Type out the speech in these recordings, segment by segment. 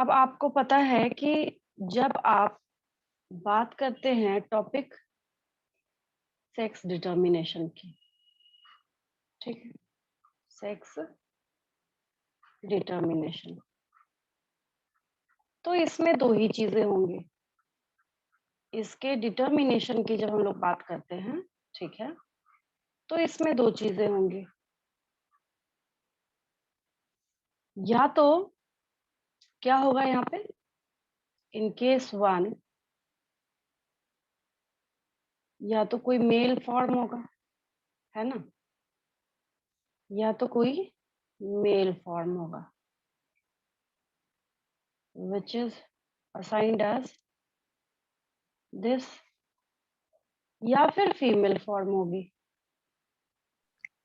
अब आपको पता है कि जब आप बात करते हैं टॉपिक सेक्स डिटर्मिनेशन की, ठीक है, सेक्स डिटर्मिनेशन, तो इसमें दो ही चीजें होंगी। इसके डिटर्मिनेशन की जब हम लोग बात करते हैं, ठीक है, तो इसमें दो चीजें होंगी। या तो क्या होगा यहाँ पे, इन केस वन, या तो कोई मेल फॉर्म होगा, है ना, या तो कोई मेल फॉर्म होगा which is assigned as this, या फिर फीमेल फॉर्म होगी।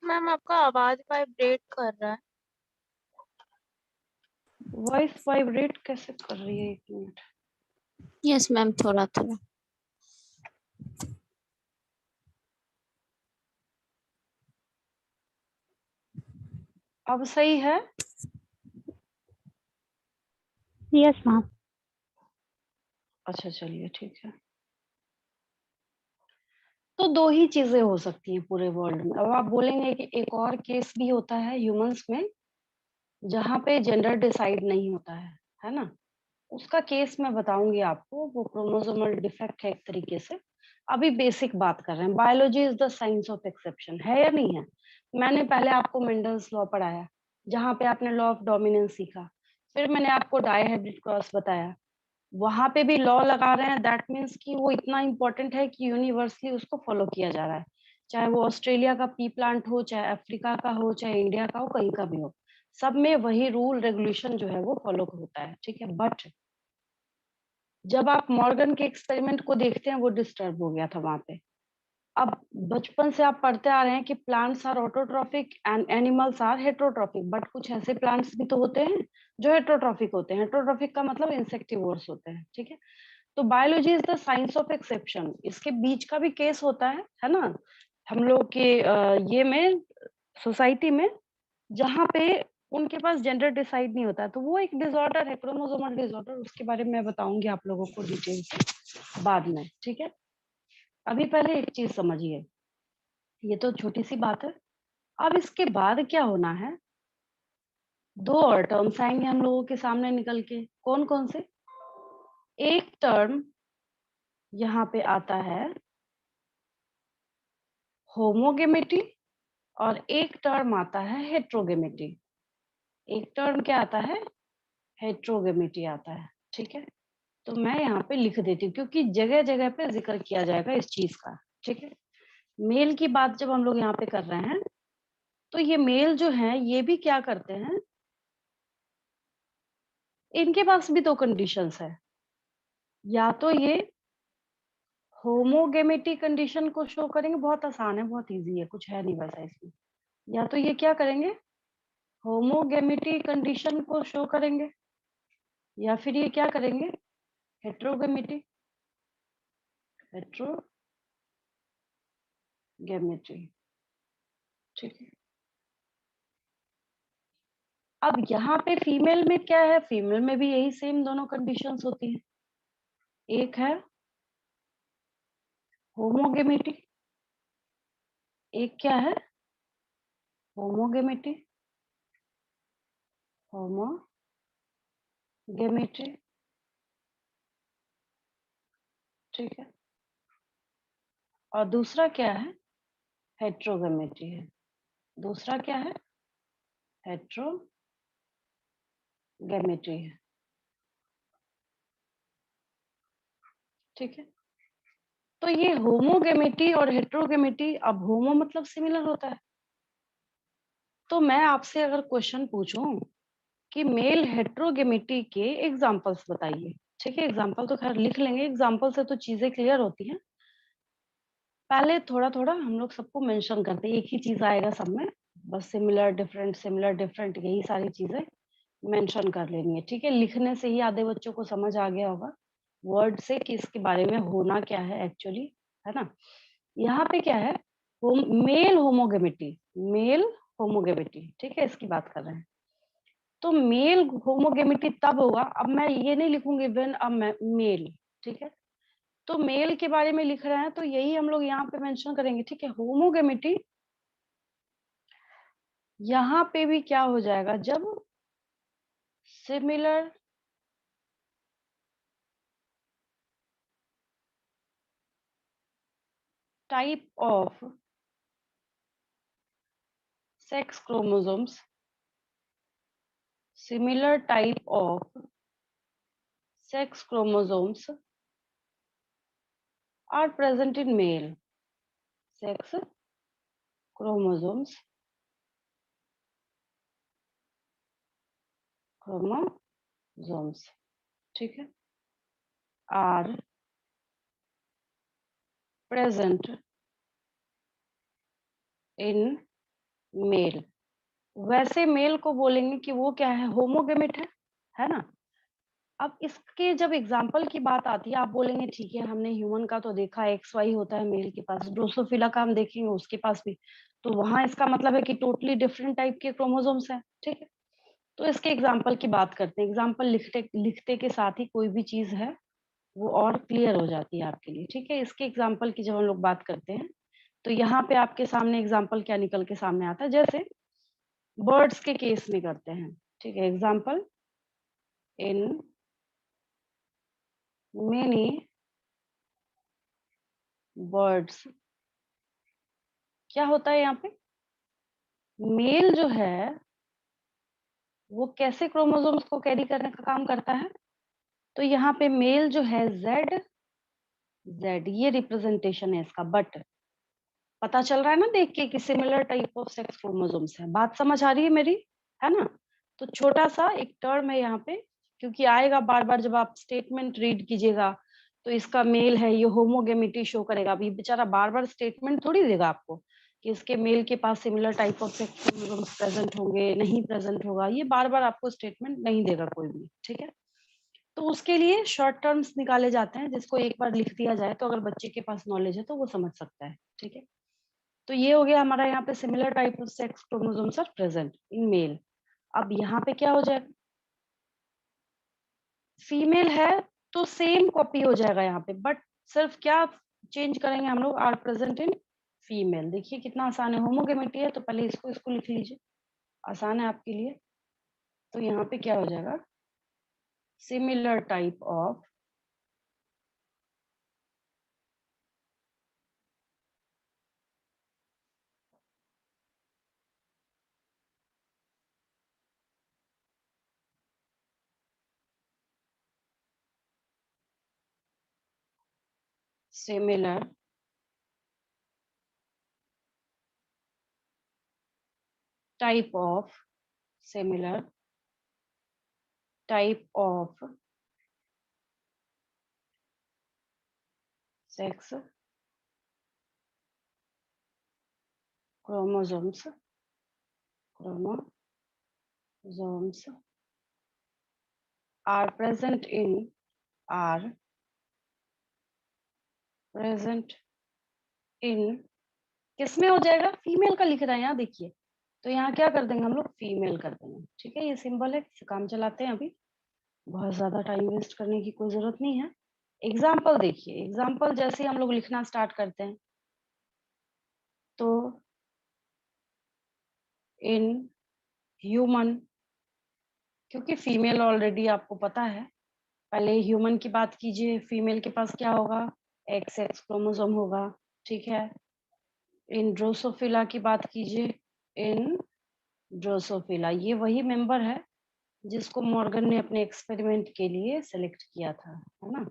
मैम आपका आवाज वाइब्रेट कर रहा है। वॉइस वाइब्रेट कैसे कर रही है, एक मिनट। यस मैम, थोड़ा थोड़ा। अब सही है। Yes ma'am. अच्छा चलिए ठीक है। तो दो ही चीजें हो सकती हैं पूरे वर्ल्ड में। अब आप बोलेंगे कि एक और केस भी होता है ह्यूमंस में जहाँ पे जेंडर डिसाइड नहीं होता है ना। उसका केस मैं बताऊंगी आपको, वो क्रोमोसोमल डिफेक्ट है एक तरीके से। अभी बेसिक बात कर रहे हैं, biology is the science of exception, है या नहीं है। मैंने पहले आपको मेंडल्स लॉ पढ़ाया, जहाँ पे आपने लॉ ऑफ डोमिनेंस सीखा। फिर मैंने आपको डायहाइब्रिड क्रॉस बताया, वहां पे भी लॉ लगा रहे हैं। दैट मीन्स कि वो इतना इंपॉर्टेंट है कि यूनिवर्सली उसको फॉलो किया जा रहा है, चाहे वो ऑस्ट्रेलिया का पी प्लांट हो, चाहे अफ्रीका का हो, चाहे इंडिया का हो, कहीं का भी हो, सब में वही रूल रेगुलेशन जो है वो फॉलो होता है, ठीक है। बट जब आप मॉर्गन के एक्सपेरिमेंट को देखते हैं, वो डिस्टर्ब हो गया था वहां पे। अब बचपन से आप पढ़ते आ रहे हैं कि plants are autotrophic and animals are heterotrophic, but कुछ ऐसे प्लांट्स भी तो होते हैं जो हेट्रोट्रॉफिक होते हैं। हेट्रोट्रॉफिक का मतलब इंसेक्टिवोर्स होते हैं, ठीक है। तो biology is the science of exception, इसके बीच का भी केस होता है ना। हम लोग के ये में सोसाइटी में, जहाँ पे उनके पास जेंडर डिसाइड नहीं होता, तो वो एक डिसऑर्डर है, क्रोमोसोमल डिसऑर्डर। उसके बारे में मैं बताऊंगी आप लोगों को डिटेल से बाद में, ठीक है। अभी पहले एक चीज समझिए, ये तो छोटी सी बात है। अब इसके बाद क्या होना है, दो और टर्म्स आएंगे हम लोगों के सामने निकल के। कौन कौन से, एक टर्म यहाँ पे आता है होमोगेमिटी, और एक टर्म आता है हेट्रोगेमिटी। एक टर्म क्या आता है, हेट्रोगेमिटी आता है, ठीक है। तो मैं यहाँ पे लिख देती हूँ क्योंकि जगह जगह पे जिक्र किया जाएगा इस चीज का, ठीक है। मेल की बात जब हम लोग यहाँ पे कर रहे हैं, तो ये मेल जो है ये भी क्या करते हैं, इनके पास भी दो कंडीशंस है। या तो ये होमोगेमिटी कंडीशन को शो करेंगे, बहुत आसान है, बहुत इजी है, कुछ है नहीं वैसा इसमें। या तो ये क्या करेंगे, होमोगेमिटी कंडीशन को शो करेंगे, या फिर ये क्या करेंगे, हेट्रोगेमिटी, हेट्रोगेमिटी, ठीक है। अब यहाँ पे फीमेल में क्या है, फीमेल में भी यही सेम दोनों कंडीशंस होती हैं। एक है होमोगेमिटी, एक क्या है, होमोगेमिटी, होमोगेमिटी, ठीक है। और दूसरा क्या है, हेट्रोगेमिटी है। दूसरा क्या है, हेट्रोगेमिटी है, ठीक है। तो ये होमोगेमिटी और हेट्रोगेमिटी, अब होमो मतलब सिमिलर होता है। तो मैं आपसे अगर क्वेश्चन पूछूं कि मेल हेट्रोगेमिटी के एग्जांपल्स बताइए, ठीक है। एग्जांपल तो खैर लिख लेंगे, एग्जांपल से तो चीजें क्लियर होती हैं। पहले थोड़ा थोड़ा हम लोग सबको मेंशन करते हैं, एक ही चीज आएगा सब में, बस सिमिलर डिफरेंट यही सारी चीजें मेंशन कर लेनी है, ठीक है। लिखने से ही आधे बच्चों को समझ आ गया होगा वर्ड से कि इसके बारे में होना क्या है एक्चुअली, है ना। यहाँ पे क्या है, मेल होमोगेमिटी, मेल होमोगेमिटी, ठीक है, इसकी बात कर रहे हैं। तो मेल होमोगेमिटी तब होगा, अब मैं ये नहीं लिखूंगी व्हेन अ मेल, ठीक है। तो मेल के बारे में लिख रहे हैं तो यही हम लोग यहाँ पे मेंशन करेंगे, ठीक है। होमोगेमिटी यहाँ पे भी क्या हो जाएगा, जब similar type of sex chromosomes, similar type of sex chromosomes are present in male sex chromosomes ठीक है, are present in male। वैसे मेल को बोलेंगे कि वो क्या है, होमोगेमिट है ना। अब इसके जब एग्जाम्पल की बात आती है, आप बोलेंगे ठीक है हमने ह्यूमन का तो देखा, एक्स वाई होता है मेल के पास, ड्रोसोफिला का हम देखेंगे उसके पास भी, तो वहां इसका मतलब है कि टोटली डिफरेंट टाइप के क्रोमोसोम्स हैं, ठीक है। तो इसके एग्जाम्पल की बात करते हैं। एग्जाम्पल लिखते लिखते के साथ ही कोई भी चीज है वो और क्लियर हो जाती है आपके लिए, ठीक है। इसके एग्जाम्पल की जब हम लोग बात करते हैं तो यहाँ पे आपके सामने एग्जाम्पल क्या निकल के सामने आता है, जैसे बर्ड्स के केस में करते हैं, ठीक है। एग्जाम्पल, इन मेनी बर्ड्स, क्या होता है यहाँ पे, मेल जो है वो कैसे क्रोमोसोम्स को कैरी करने का काम करता है, तो यहाँ पे मेल जो है जेड जेड, ये रिप्रेजेंटेशन है इसका। बट पता चल रहा है ना देख के कि similar type of sex chromosomes है, बात समझ आ रही है मेरी, है ना। तो छोटा सा एक टर्म है यहाँ पे, क्योंकि आएगा बार बार जब आप स्टेटमेंट रीड कीजिएगा तो इसका मेल है, ये होमोगेमिटी शो करेगा। अब ये बेचारा बार बार स्टेटमेंट थोड़ी देगा आपको कि इसके मेल के पास similar type of sex chromosomes present होंगे, नहीं प्रेजेंट होगा, ये बार बार आपको स्टेटमेंट नहीं देगा कोई भी, ठीक है। तो उसके लिए शॉर्ट टर्म्स निकाले जाते हैं जिसको एक बार लिख दिया जाए तो अगर बच्चे के पास नॉलेज है तो वो समझ सकता है, ठीक है। तो ये हो गया हमारा यहाँ पे similar type of sex chromosomes are present in male. अब यहाँ पे क्या हो जाएगा, फीमेल है तो सेम कॉपी हो जाएगा यहाँ पे, बट सिर्फ क्या चेंज करेंगे हम लोग, आर प्रेजेंट इन फीमेल। देखिए कितना आसान है, होमोगेमिटी है तो पहले इसको इसको लिख लीजिए, आसान है आपके लिए। तो यहाँ पे क्या हो जाएगा, similar type of similar type of similar type of sex chromosomes are present in किसमें हो जाएगा, फीमेल का लिख रहा है यहाँ देखिए, तो यहाँ क्या कर देंगे हम लोग, फीमेल कर देंगे, ठीक है। ये सिंबल है, काम चलाते हैं अभी, बहुत ज्यादा टाइम वेस्ट करने की कोई जरूरत नहीं है। एग्जाम्पल देखिए, एग्जाम्पल जैसे ही हम लोग लिखना स्टार्ट करते हैं तो इन ह्यूमन, क्योंकि फीमेल ऑलरेडी आपको पता है, पहले ह्यूमन की बात कीजिए, फीमेल के पास क्या होगा, एक्स एक्स क्रोमोसोम होगा, ठीक है। इन ड्रोसोफिला की बात कीजिए, इन ड्रोसोफिला ये वही मेंबर है जिसको मॉर्गन ने अपने एक्सपेरिमेंट के लिए सेलेक्ट किया था, है ना।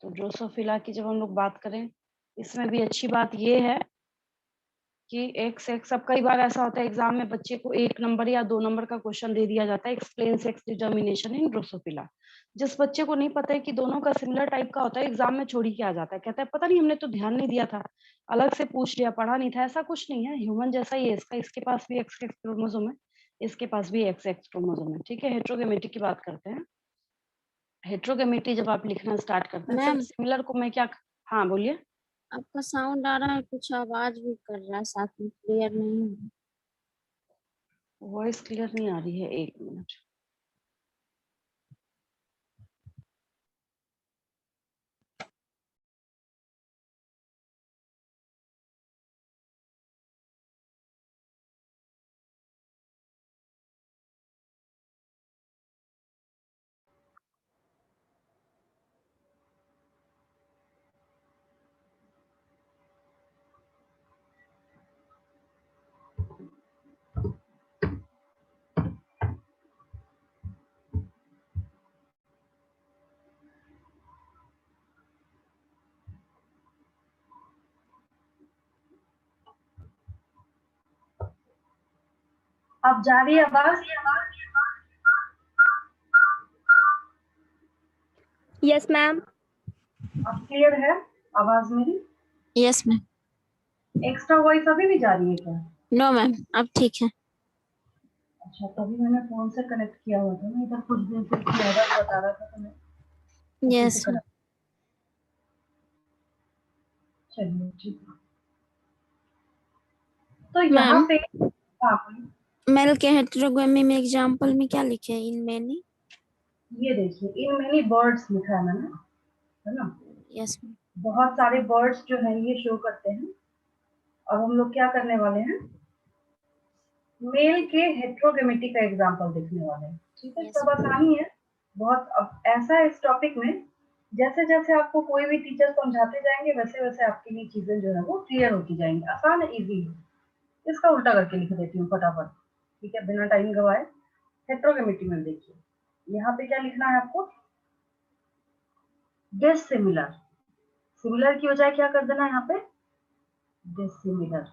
तो ड्रोसोफिला की जब हम लोग बात करें, इसमें भी अच्छी बात ये है कि एक्स एक्स, अब कई बार ऐसा होता है एग्जाम में बच्चे को 1 नंबर या 2 नंबर का क्वेश्चन दे दिया जाता है, explain sex determination in Drosophila. जिस बच्चे को नहीं पता है कि दोनों का सिमिलर टाइप का होता है, एग्जाम में छोड़ ही के आ जाता है, कहता है पता नहीं हमने तो ध्यान नहीं दिया था, अलग से पूछ लिया, पढ़ा नहीं था। ऐसा कुछ नहीं है, ह्यूमन जैसा ही है इसका, इसके पास भी एक्स एक्स क्रोमोसोम है, इसके पास भी एक्स एक्स क्रोमोसोम है, ठीक है। हेट्रोगेमेटी की बात करते हैं। हेट्रोगेमेटी जब आप लिखना स्टार्ट करते हैं, सिर्फ मैम सिमिलर को मैं क्या, हाँ बोलिए। आपका साउंड आ रहा है, कुछ आवाज भी कर रहा है साथ में, क्लियर नहीं है। वॉइस क्लियर नहीं आ रही है, 1 मिनट। अब जा रही है आवाज? Yes ma'am. अब क्लियर है आवाज मेरी? Yes ma'am. एक्स्ट्रा वॉइस अभी भी जा रही है क्या? नो मैम, अब ठीक है। अच्छा, तभी मैंने फोन से कनेक्ट किया हुआ था ना, इधर कुछ दिन से इसकी आवाज बता रहा था तो मैं उसी से यस कनेक्ट। चलिए ठीक है। तो यहाँ मैम, पे आप मेल के हेटेरोगोनी में एग्जांपल में क्या लिखे हैं? In many. ये देखिए, इन मेनी बर्ड्स लिखा है मैंने, है ना? Yes ma'am. बहुत सारे बर्ड्स जो है ये शो करते हैं। अब हम लोग क्या करने वाले हैं, मेल के हेट्रोगेमिटी का एग्जांपल देखने वाले हैं। ठीक है, यस सब आसानी है बहुत। अब ऐसा है इस टॉपिक में, जैसे जैसे आपको कोई भी टीचर समझाते जाएंगे वैसे वैसे आपके लिए चीजें जो है वो क्लियर होती जाएंगी। आसान है, इजी है। इसका उल्टा करके लिख देती हूँ फटाफट, ठीक है, बिना टाइम गवाए। हेट्रोगेमिटी में देखिए, यहाँ पे क्या लिखना है आपको, डिसिमिलर। सिमिलर की बजाय क्या कर देना है यहाँ पे, dissimilar.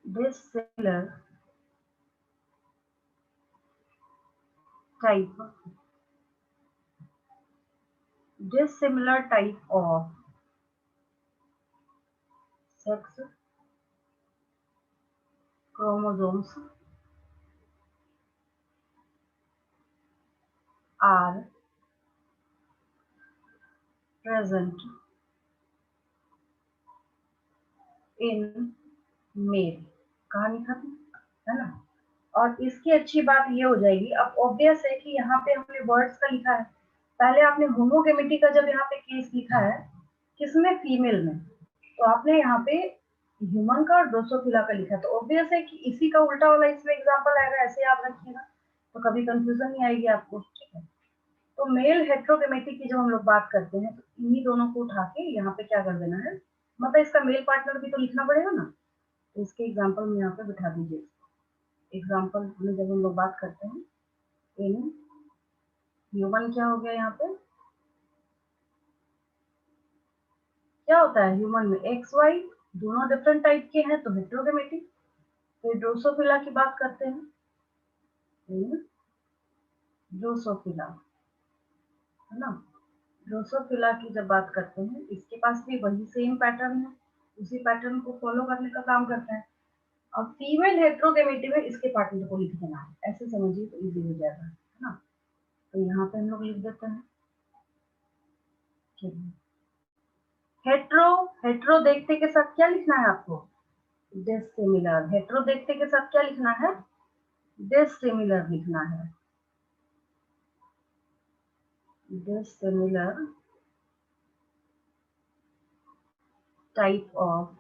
Dissimilar type, dissimilar type of sex chromosomes are present in male। कहानी खत्म, है ना? और इसकी अच्छी बात ये हो जाएगी, अब ऑब्वियस है कि यहाँ पे हमने वर्ड्स का लिखा है। पहले आपने होमोगेमिटी का जब यहाँ पे केस लिखा है, किसमें, फीमेल में, तो आपने यहाँ पे ह्यूमन का और ड्रोसोफिला का लिखा है, तो ऑब्वियस है कि इसी का उल्टा वाला इसमें एग्जांपल आएगा। ऐसे याद रखिएगा तो कभी कंफ्यूजन नहीं आएगी आपको। ठीक है, तो मेल हेट्रोगेमेटी की जब हम लोग बात करते हैं तो इन्हीं दोनों को उठा के यहाँ पे क्या कर देना है, मतलब इसका मेल पार्टनर भी तो लिखना पड़ेगा ना, तो इसके एग्जांपल में यहाँ पे बिठा दीजिए। एग्जांपल में जब हम लोग बात करते हैं, इन ह्यूमन क्या हो गया, यहाँ पे क्या होता है ह्यूमन में, एक्स वाई दोनों डिफरेंट टाइप के हैं तो हेट्रोगेमेटी। तो ड्रोसोफिला की बात करते हैं, ड्रोसोफिला, है ना? ड्रोसोफिला की जब बात करते हैं, इसके पास भी वही सेम पैटर्न है, उसी पैटर्न को फॉलो करने का काम करता है। अब फीमेल हेट्रोगेमेटी में इसके पार्टनर को लिख देना है, ऐसे समझिए तो इजी हो जाएगा, है ना? तो यहाँ पे हम लोग लिख देते हैं। हेट्रो, हेट्रो देखते के साथ क्या लिखना है आपको, डिसिमिलर। हेट्रो देखते के साथ क्या लिखना है, डिसिमिलर लिखना है। Dissimilar type of,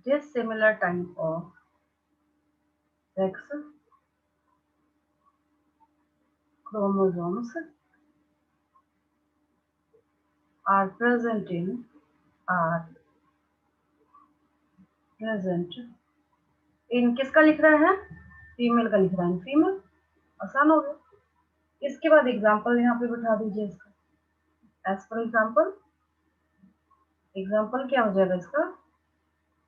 dissimilar type of sex chromosomes are present in किसका लिख रहे हैं, फीमेल का लिख रहे हैं, फीमेल। आसान हो गया। इसके बाद एग्जांपल यहाँ पे बिठा दीजिए इसका। एज पर एग्जांपल, एग्जांपल क्या हो जाएगा इसका,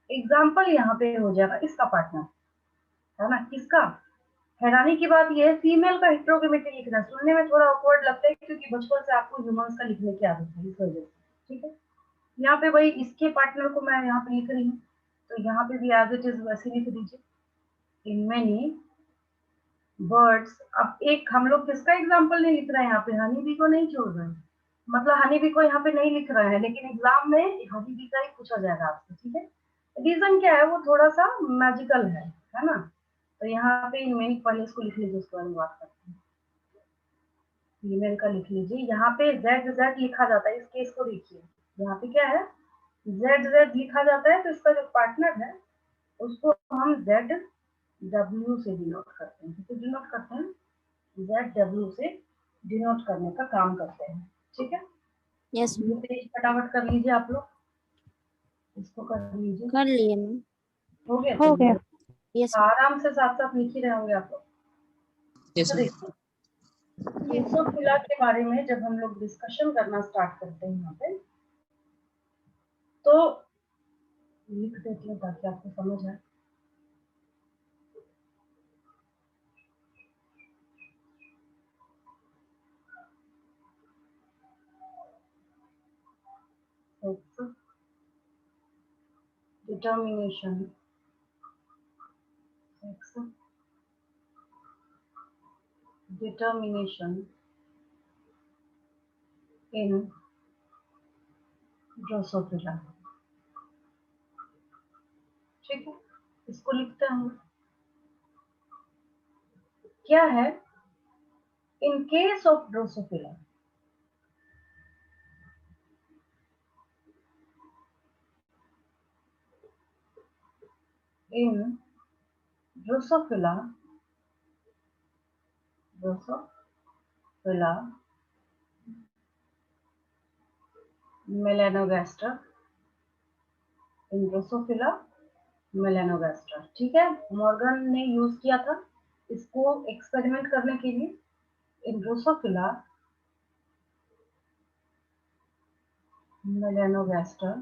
एग्जांपल यहाँ पे हो जाएगा इसका पार्टनर, है ना? किसका? हैरानी की बात यह है, फीमेल का हेट्रोगेमेटी लिखना सुनने में थोड़ा ऑकवर्ड लगता है क्योंकि बचपन से आपको ह्यूमंस का लिखने की आदत है, इस वजह से। ठीक है, यहाँ पे वही इसके पार्टनर को मैं यहाँ पे लिख रही हूँ, तो यहाँ पे भी एज इट इज वैसे लिख दीजिए, इन मेनी बर्ड्स। अब एक हम लोग किसका एग्जांपल नहीं लिख रहे हैं यहाँ पे, हनी बी को नहीं छोड़ रहे हैं, मतलब हनी बी को यहाँ पे नहीं लिख रहे हैं, लेकिन एग्जाम में हनी बी का ही पूछा जाएगा आपसे। ठीक है, रीजन क्या है, वो थोड़ा सा मैजिकल है ना? तो यहाँ पे इन मेनी, पहले इसको लिख लीजिए, उसके बारे में बात करते हैं। फीमेल का लिख लीजिए, यहाँ पे जेड जेड लिखा जाता है, इस केस को देखिए, यहाँ पे क्या है, जेड जेड लिखा जाता है, तो इसका जो पार्टनर है उसको हम जेड डब्ल्यू से डिनोट करते हैं। किसे डिनोट करते हैं, जेड डब्ल्यू से डिनोट करने का काम करते हैं। ठीक है, यस ये मैम। पेज फटाफट कर लीजिए आप लोग, इसको कर लीजिए। कर लिए मैम। हो गया, हो गया। यस आराम से साथ साथ लिख ही रहे होंगे आप लोग। तो देखिए, ड्रोसोफिला के बारे में जब हम लोग डिस्कशन करना स्टार्ट करते हैं यहाँ पे, तो लिख देती हूँ ताकि आपको समझ आए। Determination, determination in Drosophila. ठीक है, इसको लिखते हैं हम। क्या है? In case of Drosophila, in Drosophila, Drosophila melanogaster, in Drosophila melanogaster. ठीक है, मॉर्गन ने यूज किया था इसको एक्सपेरिमेंट करने के लिए। In Drosophila melanogaster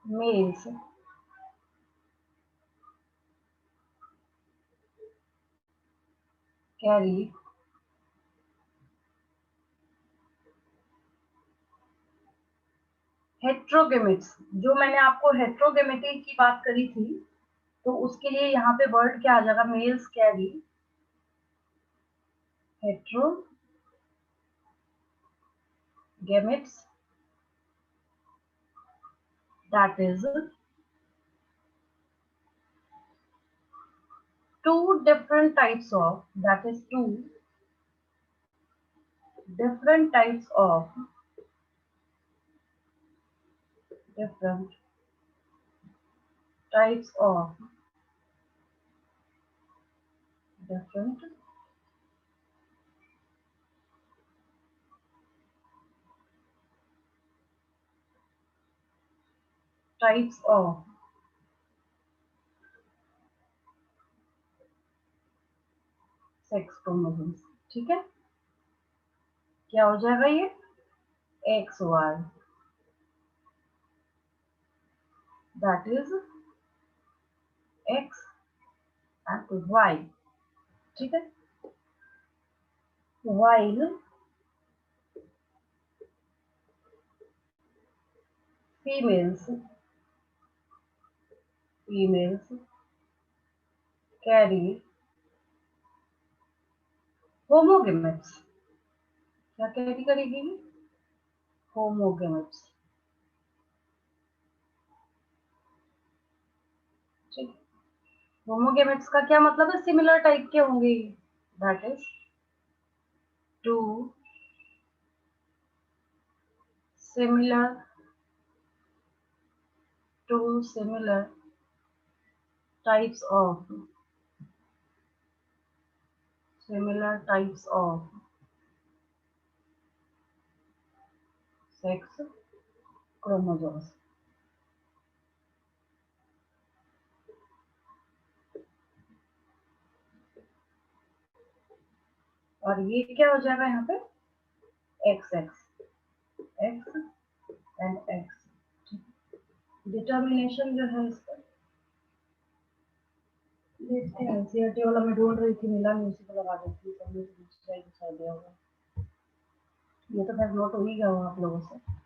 males carry heterogametes. जो मैंने आपको हेट्रोगेमेटी की बात करी थी, तो उसके लिए यहाँ पे वर्ड क्या आ जाएगा? Males carry heterogametes, that is two different types of, that is two different types of, different types of, different types of sex chromosomes. ठीक है, क्या हो जाएगा ये? XY, that is X and Y। ठीक है, while females carry homogametes। क्या carry करेगी? होमोगेमेट्स। ठीक, होमोगेमेट्स का क्या मतलब है? सिमिलर टाइप के होंगे, that is to similar types of sex chromosomes। और ये क्या हो जाएगा यहाँ पे? XX, X and X। Determination जो है इसका देखते हैं। सीआरटी वाला मैं ढूंढ रही थी, मिला नहीं, उसी को लगा देती हूँ। तो मुझे दूसरा ही दिखा दिया होगा। ये तो खैर नोट हो ही गया होगा आप लोगों से।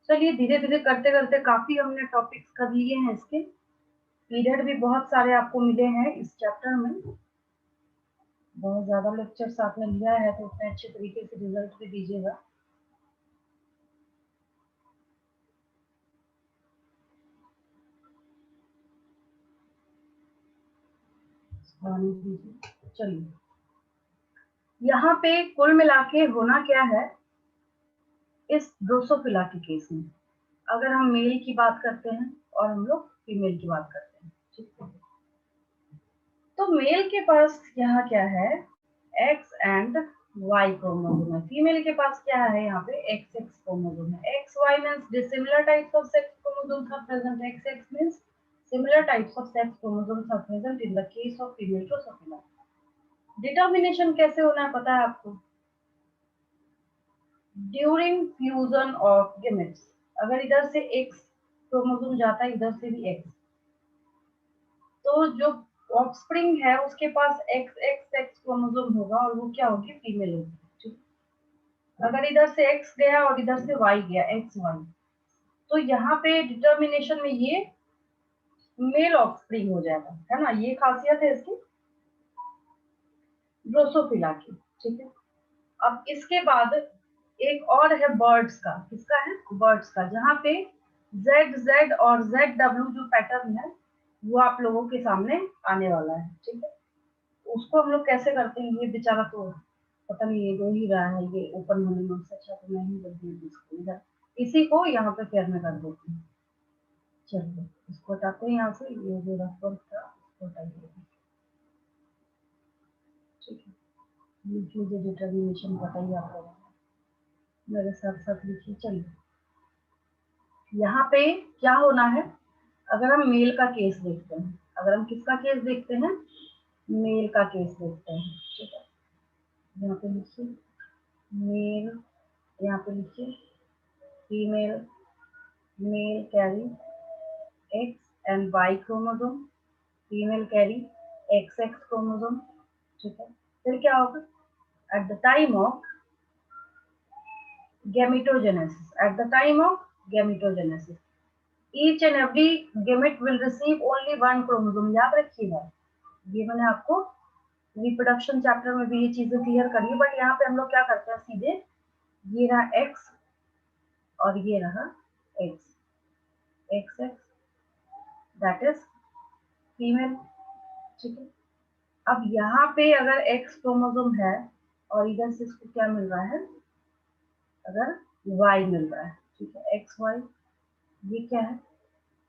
चलिए, धीरे धीरे करते करते काफी हमने टॉपिक्स कर लिए हैं। इसके पीरियड भी बहुत सारे आपको मिले हैं इस चैप्टर में। बहुत ज्यादा लेक्चर्स आपने लिया है, तो उतने अच्छे तरीके से रिजल्ट भी दीजिएगा। चलिए, यहाँ पे कुल मिला के होना क्या है इस ड्रोसोफिला के केस में, अगर हम मेल की बात करते हैं और हम लोग फीमेल की बात करते हैं, ठीक है। तो मेल के पास यहाँ क्या है एक्स एंड वाई क्रोमोसोम है, फीमेल के पास क्या है यहाँ पे एक्स एक्स क्रोमोसोम है। X Y means dissimilar types of sex chromosomes are present, X X means similar types of sex chromosomes are present in the case of female Drosophila. Determination कैसे होना है पता है आपको, ड्यूरिंग फ्यूजन ऑफ गेमेट्स, अगर इधर से x chromosome जाता है इधर से भी एक्स, तो जो ऑफस्प्रिंग है उसके पास एक्स एक्स एक्स क्रोमोसोम होगा और वो क्या होगी फीमेल होगी, ठीक। अगर इधर से एक्स गया और इधर से वाई गया एक्स वाई, तो यहाँ पे डिटर्मिनेशन में ये मेल ऑफस्प्रिंग हो जाएगा, है ना, ये खासियत है इसकी ड्रोसोफिला की, ठीक है। अब इसके बाद एक और है बर्ड्स का, किसका है बर्ड्स का, जहाँ पे जेड जेड और जेड डब्ल्यू जो पैटर्न है वो आप लोगों के सामने आने वाला है, ठीक है। उसको हम लोग कैसे करते हैं, ये बेचारा तो पता नहीं ये हो ही रहा है, ये ओपन होने में उससे अच्छा तो मैं ही कर दूंगी इसको इधर, इसी को यहाँ पे फेयर में कर देती हूँ। चलिए इसको हटाते हैं यहाँ से, ये जो रफर था इसको हटाइए, ठीक है। लिख लीजिए डिटर्मिनेशन बताइए आप लोगों को, मेरे साथ साथ लिखिए। चलिए यहाँ पे क्या होना है, अगर हम मेल का केस देखते हैं, अगर हम किसका केस देखते हैं मेल का केस देखते हैं, ठीक है। यहाँ पे लिखिए मेल, यहाँ पे लिखिए female, male carry X and Y chromosome, female carry X X chromosome, ठीक है। फिर क्या होगा at the time of gametogenesis, at the time of gametogenesis each and every gamete will receive only one chromosome, याद रखिएगा, ये मैंने आपको रिप्रोडक्शन चैप्टर में भी ये चीजें क्लियर करी, बट यहाँ पे हम लोग क्या करते हैं सीधे, ये रहा एक्स और ये रहा x x X that is female, ठीक है। अब यहाँ पे अगर एक्स क्रोमोसोम है और इधर से इसको क्या मिल रहा है, अगर वाई मिल रहा है, ठीक है, एक्स वाई, ये क्या है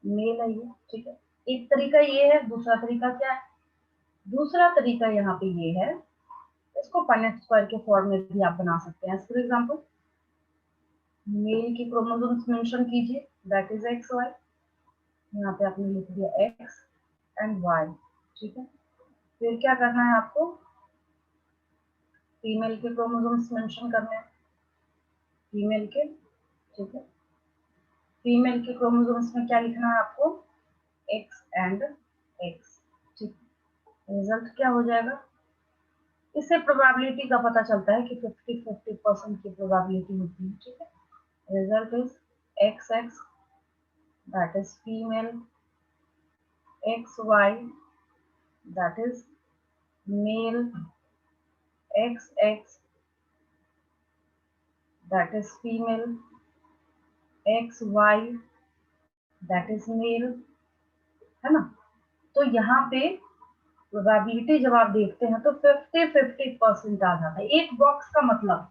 मेल है ये, ठीक है। एक तरीका ये है, दूसरा तरीका क्या है, दूसरा तरीका यहाँ पे ये है, इसको पनेट स्क्वायर के फॉर्म में भी आप बना सकते हैं। फॉर एग्जांपल मेल की क्रोमोसोम्स मेंशन कीजिए दैट इज एक्स वाई, यहाँ पे आपने लिख दिया एक्स एंड वाई, ठीक है। फिर क्या करना है आपको, फीमेल के क्रोमोसोम्स मेंशन करने हैं, फीमेल के, ठीक है। फीमेल के क्रोमोसोम्स में क्या लिखना है आपको, एक्स एंड एक्स, ठीक। रिजल्ट क्या हो जाएगा, इससे प्रोबेबिलिटी का पता चलता है कि 50-50% की प्रोबेबिलिटी होती है, ठीक है। Result is X X that is female, X Y that is male, X X that is female, X Y that is male, है ना। तो यहाँ पे प्रोबेबिलिटी जब आप देखते हैं तो 50-50% आ जाता है एक बॉक्स का, मतलब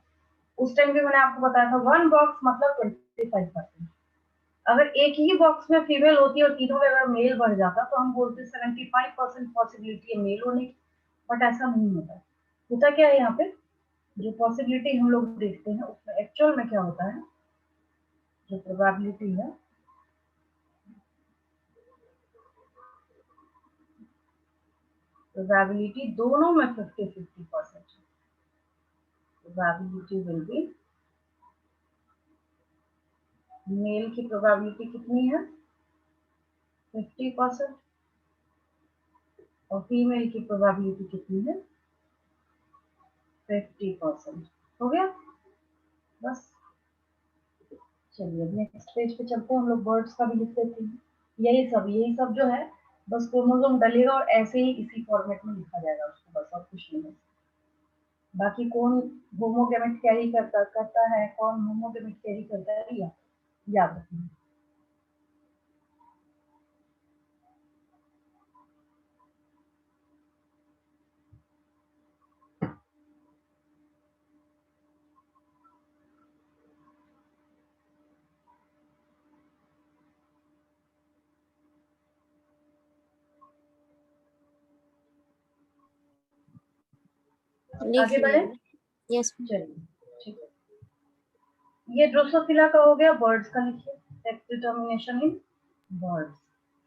उस टाइम भी मैंने आपको बताया था वन बॉक्स मतलब 25%। अगर एक ही बॉक्स में फीमेल होती है और तीनों में अगर मेल बढ़ जाता तो हम बोलते 75% पॉसिबिलिटी है मेल होने की, बट ऐसा नहीं होता है। होता क्या है यहाँ पे, जो पॉसिबिलिटी हम लोग देखते हैं उसमें एक्चुअल में क्या होता है, जो प्रोबेबिलिटी है प्रोबेबिलिटी दोनों में 50-50% प्रोबेबिलिटी विल बी, मेल की प्रोबेबिलिटी कितनी है 50% और फीमेल की प्रोबेबिलिटी कितनी है 50%। हो गया बस। चलिए नेक्स्ट पेज पे चलते हैं, हम लोग बर्ड्स का भी लिख देते हैं। यही सब जो है बस क्रोमोसोम डलेगा और ऐसे ही इसी फॉर्मेट में लिखा जाएगा उसको, बस और कुछ नहीं है। बाकी कौन होमोगेमेट कैरी करता है, कौन होमोगेमेट कैरी करता है याद रखना। लिख आगे बढ़े? लिया। यस चलिए ठीक है, ये ड्रोसोफिला का हो गया। बर्ड्स का लिखिए, सेक्स डिटर्मिनेशन इन बर्ड्स।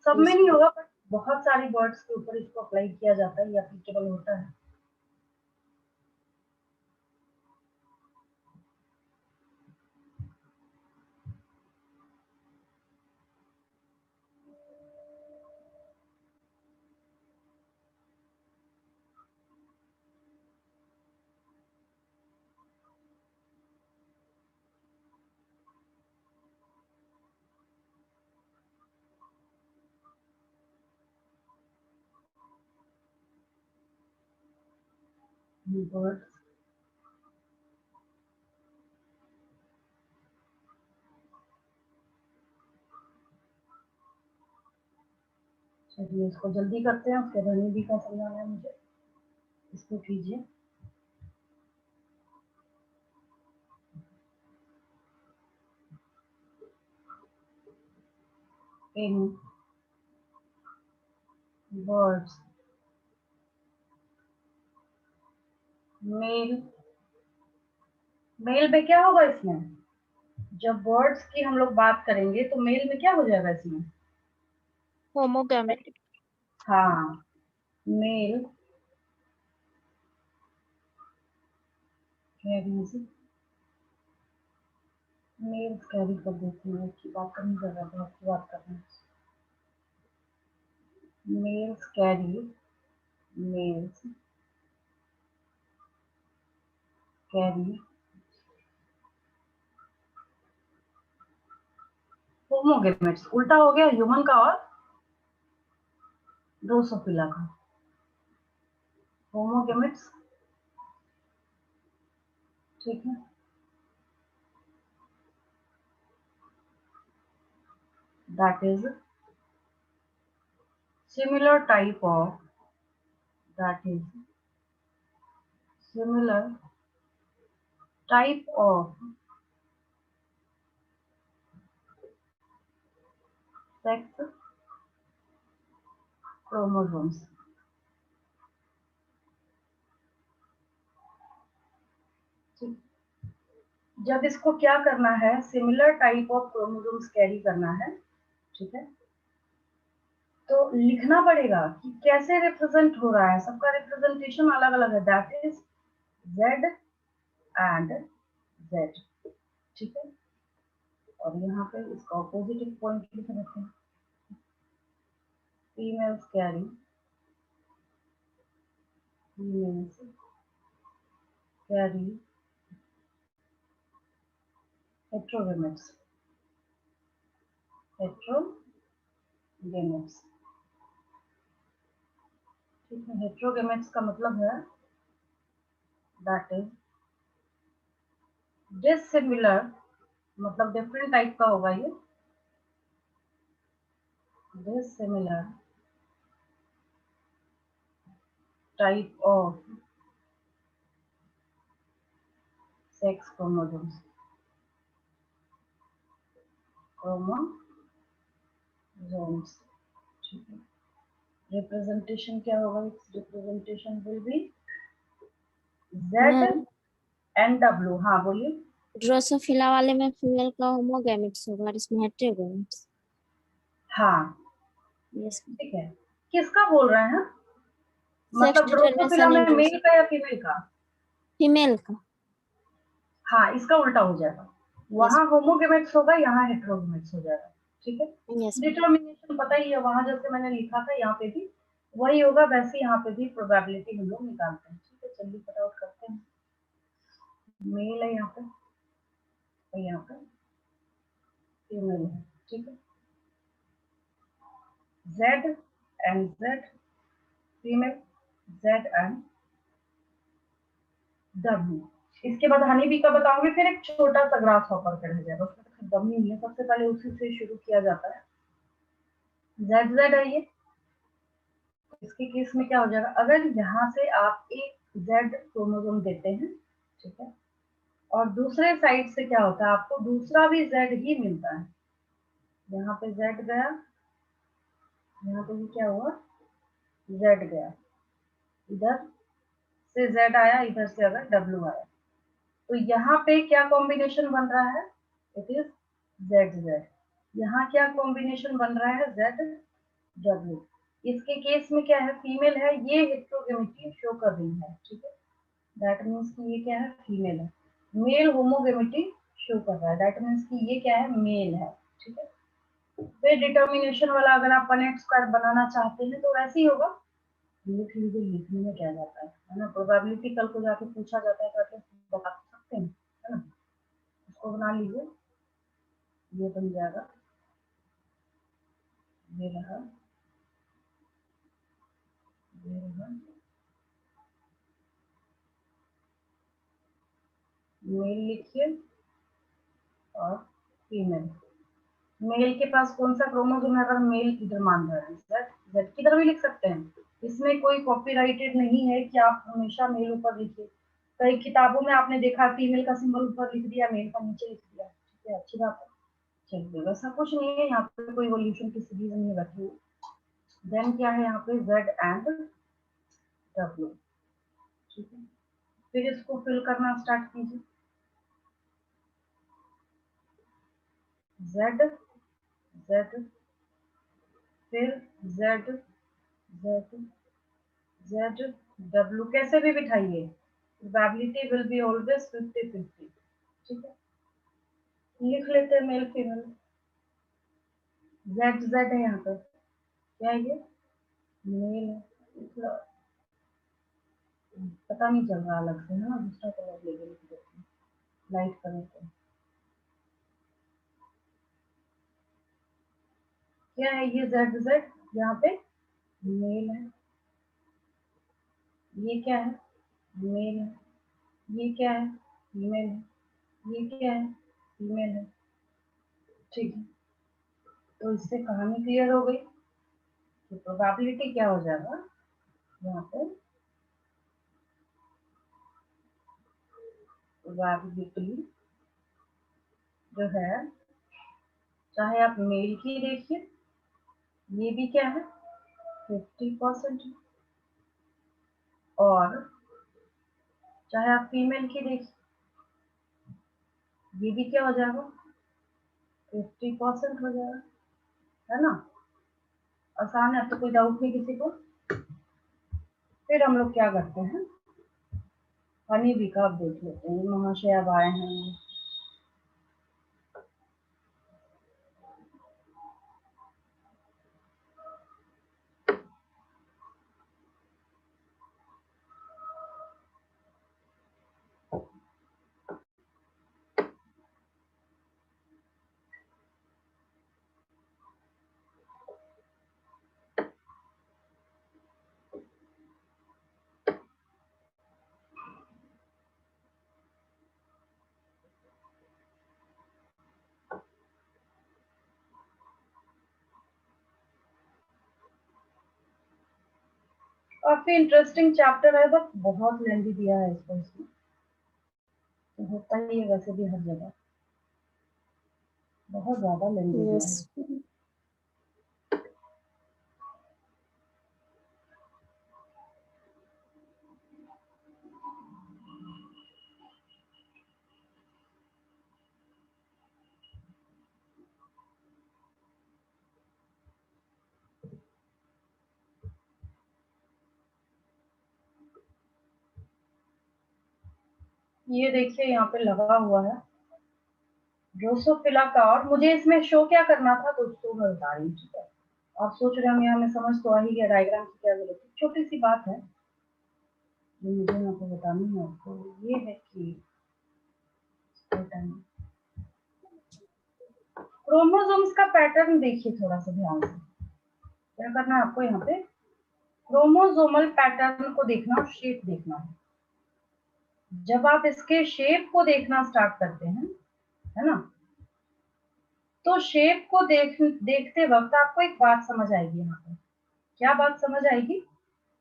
सब में नहीं होगा बट बहुत सारी बर्ड्स के ऊपर इसको अप्लाई किया जाता है, ये एप्लीकेबल होता है। बर्ड्स, चलिए इसको जल्दी करते हैं, उसके ध्वनि भी का समझाना है मुझे, इसको कीजिए। इन बर्ड्स मेल, मेल में क्या होगा इसमें, जब बर्ड्स की हम लोग बात करेंगे तो मेल में क्या हो जाएगा इसमें? होमोगैमेटिक। हाँ, मेल कैरीज, मेल्स कैरी कर देती है, की बात करनी कर रहा था, आपकी बात करना। मेल्स कैरी, मेल्स कैरी होमोगेमेट्स, उल्टा हो गया ह्यूमन का और ड्रोसोफिला का। होमोगेमेट्स, ठीक है, that is similar type of, that is similar type of sex chromosomes। जब इसको क्या करना है, similar type of chromosomes carry करना है, ठीक है, तो लिखना पड़ेगा कि कैसे रिप्रेजेंट हो रहा है, सबका रिप्रेजेंटेशन अलग अलग है, that is Z and Z, ठीक है। और यहाँ पे इसका ऑपोजिट पॉइंट लिख देते हैं, फीमेल्स कैरी, फीमेल्स कैरी हेट्रोगेमेट्स, हेट्रोगेमेट्स, ठीक है। हेट्रोगेमेट्स का मतलब है दैट इज डिसिमिलर, मतलब डिफरेंट टाइप का होगा ये, dissimilar type of sex chromosomes, chromosomes, ठीक है। रिप्रेजेंटेशन क्या होगा, representation will be Z and W। हाँ बोलिए। ड्रोसोफिला वाले में फीमेल का होमोगैमेट्स होगा और इसमें हेटेरोगैमेट्स। हाँ यस ठीक है, किसका बोल रहे हैं, सेक्स मतलब ड्रोसोफिला डिटरमिनेशन में इन मेल का या फीमेल का? फीमेल का। हाँ, इसका उल्टा हो जाएगा, वहां होमोगेमेट्स होगा, यहाँ हेट्रोगेमेट्स हो जाएगा, ठीक है। यस डिटर्मिनेशन पता ही है, वहां जैसे मैंने लिखा था यहाँ पे भी वही होगा, वैसे यहाँ पे भी प्रोबेबिलिटी हम लोग निकालते हैं, ठीक है। चलिए फटाफट करते हैं, मेल है यहाँ पे और यहाँ पे फीमेल है, ठीक है। Z and Z, female Z and W। इसके बाद हनी बी का बताऊंगी, फिर एक छोटा सा ग्रास हॉपर का रह जाएगा, उसमें तो खत्म नहीं है, सबसे पहले उसी से शुरू किया जाता है। Z है ये, इसके केस में क्या हो जाएगा, अगर यहाँ से आप एक Z क्रोमोसोम देते हैं, ठीक है, और दूसरे साइड से क्या होता है, आपको दूसरा भी Z ही मिलता है। यहाँ पे Z गया, यहाँ पे भी क्या हुआ, Z गया, इधर से Z आया, इधर से अगर W आया, तो यहाँ पे क्या कॉम्बिनेशन बन रहा है? It is ZZ। यहाँ क्या कॉम्बिनेशन बन रहा है? ZW। इसके केस में क्या है? फीमेल है, ये हेटेरोगेमिटी शो कर रही है, ठीक है। दैट मीन्स कि ये क्या है? फीमेल है। मेल होमोगेमिटी शो कर रहा है, दैट मीन्स कि ये क्या है? मेल है, ठीक है। फिर डिटर्मिनेशन वाला अगर आप 1x² बनाना चाहते हैं तो वैसे ही होगा, लिख लीजिए। लिखने में क्या जाता है ना, प्रोबेबिलिटी कल को जाके पूछा जाता है तो एटलीस्ट बता सकते हैं, है ना। इसको बना लीजिए, ये बन जाएगा, ये रहा, ये रहा। मेल लिखिए और फीमेल। मेल के पास कौन सा क्रोमोसोम है? अगर मेल इधर मान रहे हैं, जेड की तरह भी लिख सकते हैं, इसमें कोई कॉपीराइटेड नहीं है कि आप हमेशा मेल ऊपर लिखिए। कई किताबों में आपने देखा फीमेल का सिंबल ऊपर लिख दिया, मेल का नीचे लिख दिया, ठीक है, अच्छी बात है। चलिए, वैसा कुछ नहीं है, यहाँ पे कोई इवोल्यूशन की सीरीज नहीं रखी हुई। देन क्या है यहाँ पे? जेड एंड डब्ल्यू, ठीक है। फिर इसको फिल करना स्टार्ट कीजिए। जेड जेड, फिर जेड जेड जेड डब्ल्यू, कैसे भी बिठाइए, प्रोबेबिलिटी विल बी ऑलवेज 50-50, ठीक है। लिख लेते हैं मेल फीमेल। जेड जेड है यहाँ पर, क्या है ये? मेल है, पता नहीं चल रहा अलग से, है ना। दूसरा कलर लेके लिख देते हैं, लाइट कलर पे। क्या है ये? जेड जेड, यहाँ पे मेल है, ये क्या है? मेल है, ये क्या है? फीमेल है, ये क्या है? फीमेल है, ठीक है। तो इससे कहानी क्लियर हो गई। तो प्रोबेबिलिटी क्या हो जाएगा यहाँ पे? प्रोबेबिलिटी जो है, चाहे आप मेल की देखिए, ये भी क्या है? 50% है, और चाहे आप फीमेल की देखिए, ये भी क्या हो जाएगा? 50% हो जाएगा, है ना। आसान है, तो कोई डाउट नहीं किसी को। फिर हम लोग क्या करते हैं? हनी बी का आप देख लेते हैं, महाशय अब आए हैं। काफी इंटरेस्टिंग चैप्टर है, बट बहुत लेंदी दिया है इसको, इसमें तो होता ही है वैसे भी हर जगह, बहुत ज्यादा लेंदी दिया यस है। ये देखिए यहाँ पे लगा हुआ है ड्रोसोफिला का, और मुझे इसमें शो क्या करना था दोस्तों, मैं बता रही हूँ, ठीक है। आप सोच रहे होंगे हमें समझ तो आ ही गया, डायग्राम की क्या जरूरत है। छोटी सी बात है जो मुझे यहाँ पे बतानी है आपको, ये है कि क्रोमोसोम्स का पैटर्न देखिए थोड़ा सा ध्यान से। क्या करना है आपको? यहाँ पे क्रोमोसोमल पैटर्न को देखना और शेप देखना है। जब आप इसके शेप को देखना स्टार्ट करते हैं, है ना, तो शेप को देखते वक्त आपको एक बात समझ आएगी। यहाँ पे क्या बात समझ आएगी?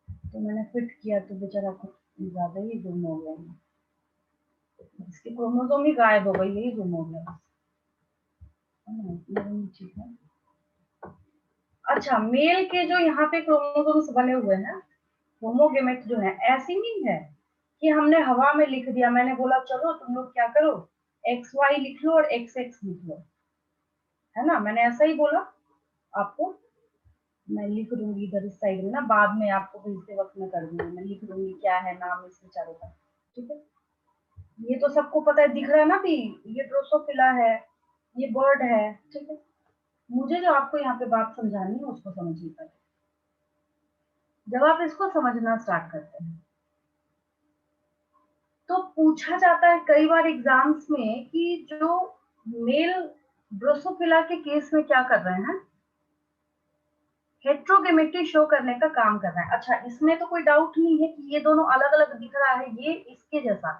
तो मैंने फिट किया तो बेचारा कुछ ज्यादा ही गुम हो गया, इसकी क्रोमोसोम ही गायब हो गई, यही गुम हो गया। ठीक है। अच्छा, मेल के जो यहाँ पे क्रोमोसोम्स बने हुए हैं, होमोगेमेट जो है, ऐसी नहीं है कि हमने हवा में लिख दिया, मैंने बोला चलो तुम लोग क्या करो XY लिख लो और XX लिख लो, है ना, मैंने ऐसा ही बोला आपको। मैं लिख दूंगी इधर इस साइड में ना, बाद में आपको भेजते वक्त में कर दूंगी, मैं लिख दूंगी क्या है नाम इस चारों का, ठीक है। ये तो सबको पता है, दिख रहा है ना भी, ये ड्रोसोफिला है, ये बर्ड है, ठीक है। मुझे जो आपको यहाँ पे बात समझानी है उसको समझिए पहले। जब आप इसको समझना स्टार्ट करते हैं तो पूछा जाता है कई बार एग्जाम्स में कि जो मेल ड्रोसोफिला के केस में क्या कर रहे हैं, हेट्रोगेमेट्री शो करने का काम कर रहा है। अच्छा, इसमें तो कोई डाउट नहीं है कि ये दोनों अलग अलग दिख रहा है, ये इसके जैसा,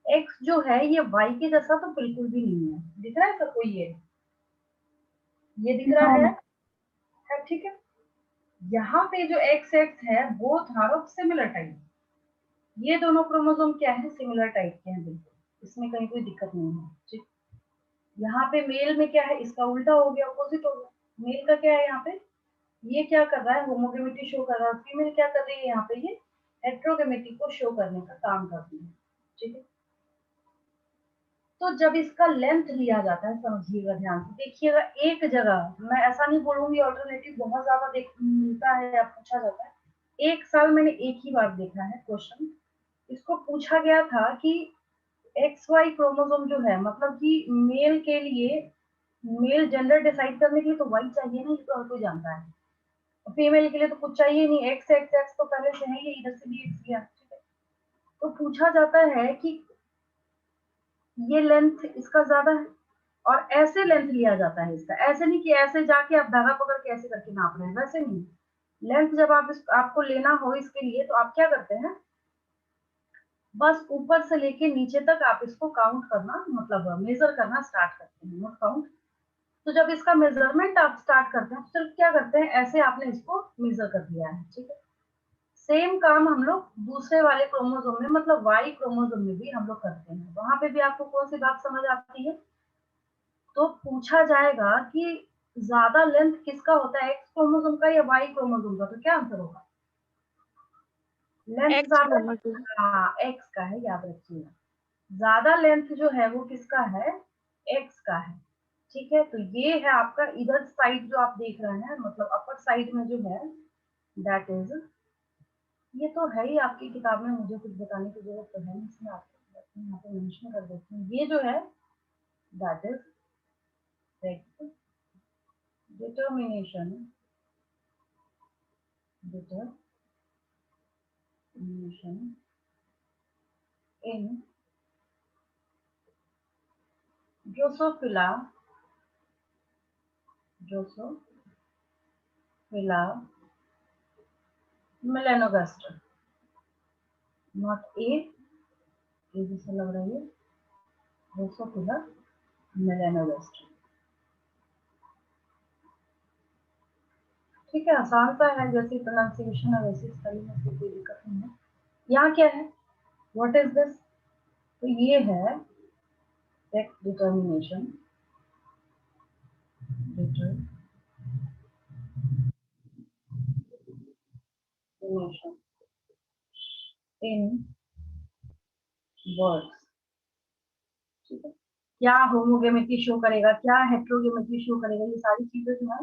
एक्स जो है ये वाई के जैसा तो बिल्कुल भी नहीं है, दिख रहा है सबको, ये दिख रहा है, ठीक है। यहाँ पे जो एक्स एक्स है वो था सिमिलर टाइप, ये दोनों क्रोमोसोम क्या है, सिमिलर टाइप के हैं बिल्कुल, इसमें कहीं कोई दिक्कत नहीं है, ठीक। यहाँ पे मेल में क्या है, इसका उल्टा हो गया, अपोजिट हो गया। मेल का क्या है यहाँ पे, ये क्या कर रहा है, होमोगेमिटी शो कर रहा है, फीमेल क्या कर रही है यहाँ पे, ये हेट्रोगेमिटी को शो करने का काम कर रही है, ठीक है। तो जब इसका लेंथ लिया जाता है, समझिएगा ध्यान से देखिएगा, एक जगह, मैं ऐसा नहीं बोलूंगी ऑल्टरनेटिव बहुत ज्यादा देख मिलता है या पूछा जाता है, एक साल मैंने एक ही बार देखा है क्वेश्चन, इसको पूछा गया था कि XY क्रोमोसोम जो है, मतलब कि मेल के लिए, मेल जेंडर डिसाइड करने के लिए तो वाई चाहिए ना, ये तो हर कोई जानता है, फीमेल के लिए तो कुछ चाहिए नहीं, एक्स एक्स एक्स तो पहले से है, ये इधर से भी एक्स गया, ठीक है। तो पूछा जाता है कि ये लेंथ इसका ज्यादा है और ऐसे लेंथ लिया जाता है इसका, ऐसे नहीं कि ऐसे जाके आप धागा पकड़ के ऐसे करके नाप रहे हैं, वैसे नहीं। लेंथ जब आपको लेना हो इसके लिए तो आप क्या करते हैं, बस ऊपर से लेके नीचे तक आप इसको काउंट करना, मतलब मेजर करना स्टार्ट करते हैं, नोट काउंट। तो जब इसका मेजरमेंट आप स्टार्ट करते हैं तो सिर्फ क्या करते हैं, ऐसे आपने इसको मेजर कर दिया है, ठीक है। सेम काम हम लोग दूसरे वाले क्रोमोसोम में, मतलब वाई क्रोमोसोम में भी हम लोग करते हैं। वहां पे भी आपको कौन सी बात समझ आती है, तो पूछा जाएगा कि ज्यादा लेंथ किसका होता है, एक्स क्रोमोसोम का या वाई क्रोमोसोम का, तो क्या आंसर होगा, लेंथ एक्स ज्यादा, क्रोमोसोम। हाँ एक्स का है, याद रखिएगा, ज्यादा लेंथ जो है वो किसका है, एक्स का है, ठीक है। तो ये है आपका इधर साइड जो आप देख रहे हैं, मतलब अपर साइड में जो है, दैट इज, ये तो है ही आपकी किताब में, मुझे कुछ बताने की जरूरत तो है नहीं, इसमें आपको यहाँ पे मेंशन कर देती हूँ, ये जो है that is sex determination, in Drosophila melanogaster, not a जैसा लग रहा है, ड्रोसोफिला मेलानोगास्टर, ठीक है। आसान सा है, जैसी प्रोनाउंसिएशन है वैसी स्पेलिंग में कोई दिक्कत नहीं है। यहाँ क्या है, व्हाट इज दिस, तो ये है सेक्स डिटर्मिनेशन, इन वर्ड्स, ठीक है। क्या होमोगेमिटी शो करेगा, क्या हेट्रोगेमिटी शो करेगा, ये सारी चीजें जो है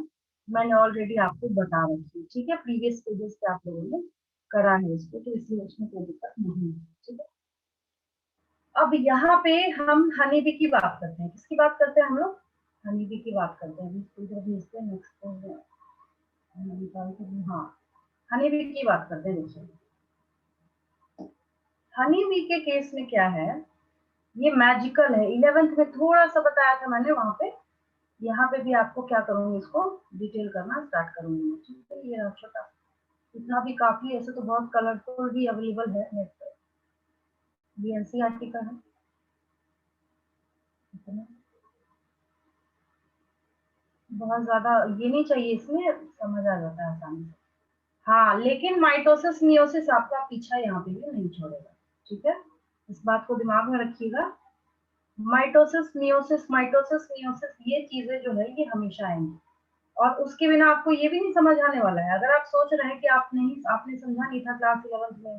मैंने ऑलरेडी आपको बता रखी है, ठीक है। प्रीवियस पेजेस पे आप लोगों ने करा है इसको, तो इसलिए उसमें कोई दिक्कत नहीं है, ठीक है। अब यहाँ पे हम हनी बी की बात करते हैं, किसकी बात करते हैं हम लोग, हनी बी की बात करते हैं, भेजते हैं नेक्स्ट, हाँ हनी बी की बात करते हैं। देखिए हनी बी के केस में क्या है, ये मैजिकल है, 11th में थोड़ा सा बताया था मैंने वहां पे, यहाँ पे भी आपको क्या करूंगी, इसको डिटेल करना स्टार्ट करूंगी, ठीक है। ये छोटा इतना भी काफी, ऐसे तो बहुत कलरफुल भी अवेलेबल है नेट पर, ये एनसीईआरटी का है, बहुत ज्यादा ये नहीं चाहिए, इसमें समझ आ जाता है आसानी से। हाँ लेकिन माइटोसिस मियोसिस आपका पीछा यहाँ पे भी नहीं छोड़ेगा, ठीक है, इस बात को दिमाग में रखिएगा। माइटोसिस मियोसिस ये चीजें जो है ये हमेशा आएंगी, और उसके बिना आपको ये भी नहीं समझ आने वाला है। अगर आप सोच रहे हैं कि आप नहीं, आपने समझा नहीं था क्लास 11th में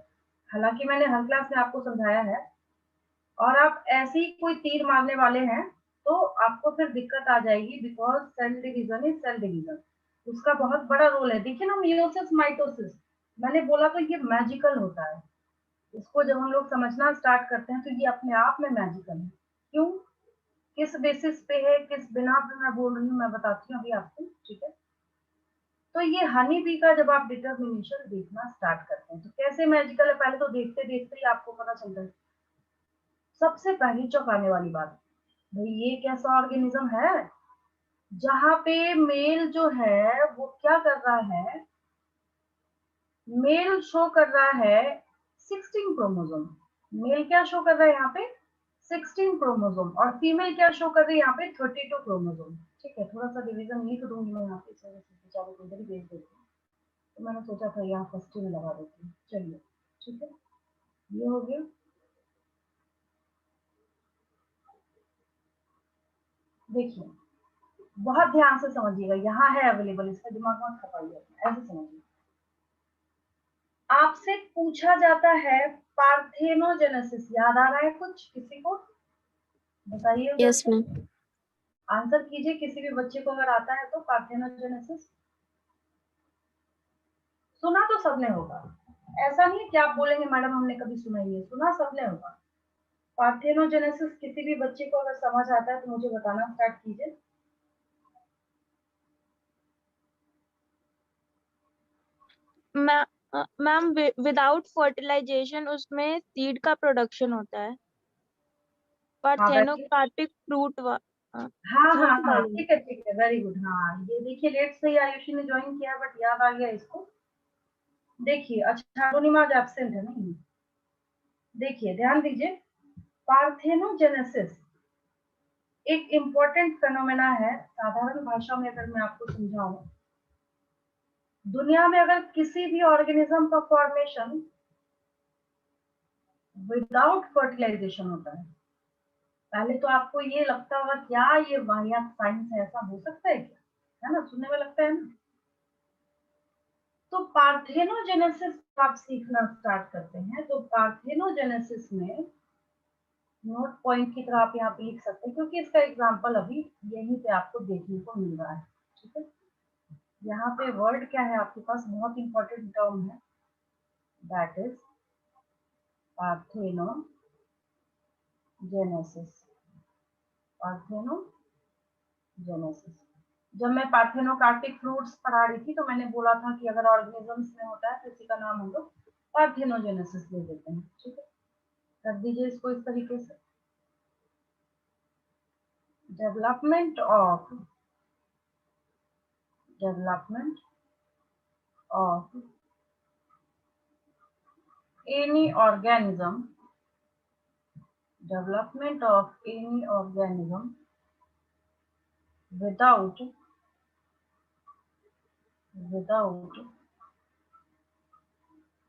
हालांकि मैंने हर क्लास में आपको समझाया है, और आप ऐसे ही कोई तीर मारने वाले हैं तो आपको फिर दिक्कत आ जाएगी, because cell division is cell division, उसका बहुत बड़ा रोल है। देखिए ना, मियोसिस माइटोसिस, मैंने बोला तो ये मैजिकल होता है। इसको जब हम लोग समझना स्टार्ट करते हैं तो ये अपने आप में मैजिकल है। क्यों, किस बेसिस पे है, किस बिना पे मैं बोल रही हूँ, मैं बताती हूँ अभी आपको, ठीक है। तो ये हनी बी का जब आप डिटर्मिनेशन देखना स्टार्ट करते हैं तो कैसे मैजिकल है, पहले तो देखते देखते ही आपको पता चलता है। सबसे पहली चौंकाने वाली बात, भाई ये कैसा ऑर्गेनिज्म है जहां पे मेल जो है वो क्या कर रहा है, मेल शो कर रहा है 16 क्रोमोसोम। मेल क्या शो कर रहा है यहाँ पे 16 क्रोमोसोम, और फीमेल क्या शो कर रही है यहाँ पे 32 क्रोमोसोम। ठीक है, थोड़ा सा डिवीजन लिख दूंगी मैं यहाँ पे, इस वजह से बेचारे को इधर ही भेज देती हूँ, तो मैंने सोचा था यहाँ फर्स्ट में लगा देती हूँ। चलिए ठीक है, ये हो गया। देखिए बहुत ध्यान से समझिएगा, यहाँ है अवेलेबल, इसका दिमाग मत खपाइए, ऐसे समझिए। आपसे पूछा जाता है पार्थेनोजेनेसिस, याद आ रहा है कुछ किसी को, बताइए। Yes ma'am. आंसर कीजिए, किसी भी बच्चे को अगर आता है तो पार्थेनोजेनेसिस। सुना तो सबने होगा, ऐसा नहीं कि आप बोलेंगे मैडम हमने कभी सुना ही है, सुना सबने होगा। पार्थेनोजेनेसिस किसी भी बच्चे को अगर समझ आता है तो मुझे बताना स्टार्ट कीजिए। मैम विदाउट फर्टिलाइजेशन उसमें सीड का प्रोडक्शन होता है, हाँ पार्थेनोकार्पिक फ्रूट हाँ हाँ हाँ, वाले। ठीक है, वेरी गुड। हाँ ये देखिए, लेट से ही आयुषी ने ज्वाइन किया, बट याद आ गया इसको। देखिए अच्छा, अरुणिमा आज एब्सेंट है नहीं, देखिए ध्यान दीजिए, पार्थेनोजेनेसिस एक इम्पोर्टेंट फेनोमेना है। साधारण भाषा में अगर मैं आपको समझाऊं, दुनिया में अगर किसी भी ऑर्गेनिज्म का फॉर्मेशन विदाउट फर्टिलाइजेशन होता है, पहले तो आपको ये लगता होगा क्या ये वाहियात साइंस है, ऐसा हो सकता है क्या, है ना, सुनने में लगता है ना। तो पार्थेनोजेनेसिस आप सीखना स्टार्ट करते हैं, तो पार्थेनोजेनेसिस में नोट पॉइंट की तरह आप यहाँ पे लिख सकते हैं, क्योंकि इसका एग्जांपल अभी यहीं पे आपको देखने को मिल रहा है। ठीक है, यहाँ पे वर्ड क्या है आपके पास, बहुत इंपॉर्टेंट टर्म है, दैट इज पार्थेनोजेनेसिस। पार्थेनोजेनेसिस, जब मैं पार्थेनोकार्पिक फ्रूट्स पढ़ा रही थी तो मैंने बोला था कि अगर ऑर्गेनिजम्स में होता है तो इसी का नाम हम लोग पार्थेनोजेनेसिस दे देते हैं। ठीक है, कर दीजिए इसको इस तरीके से, development of any organism without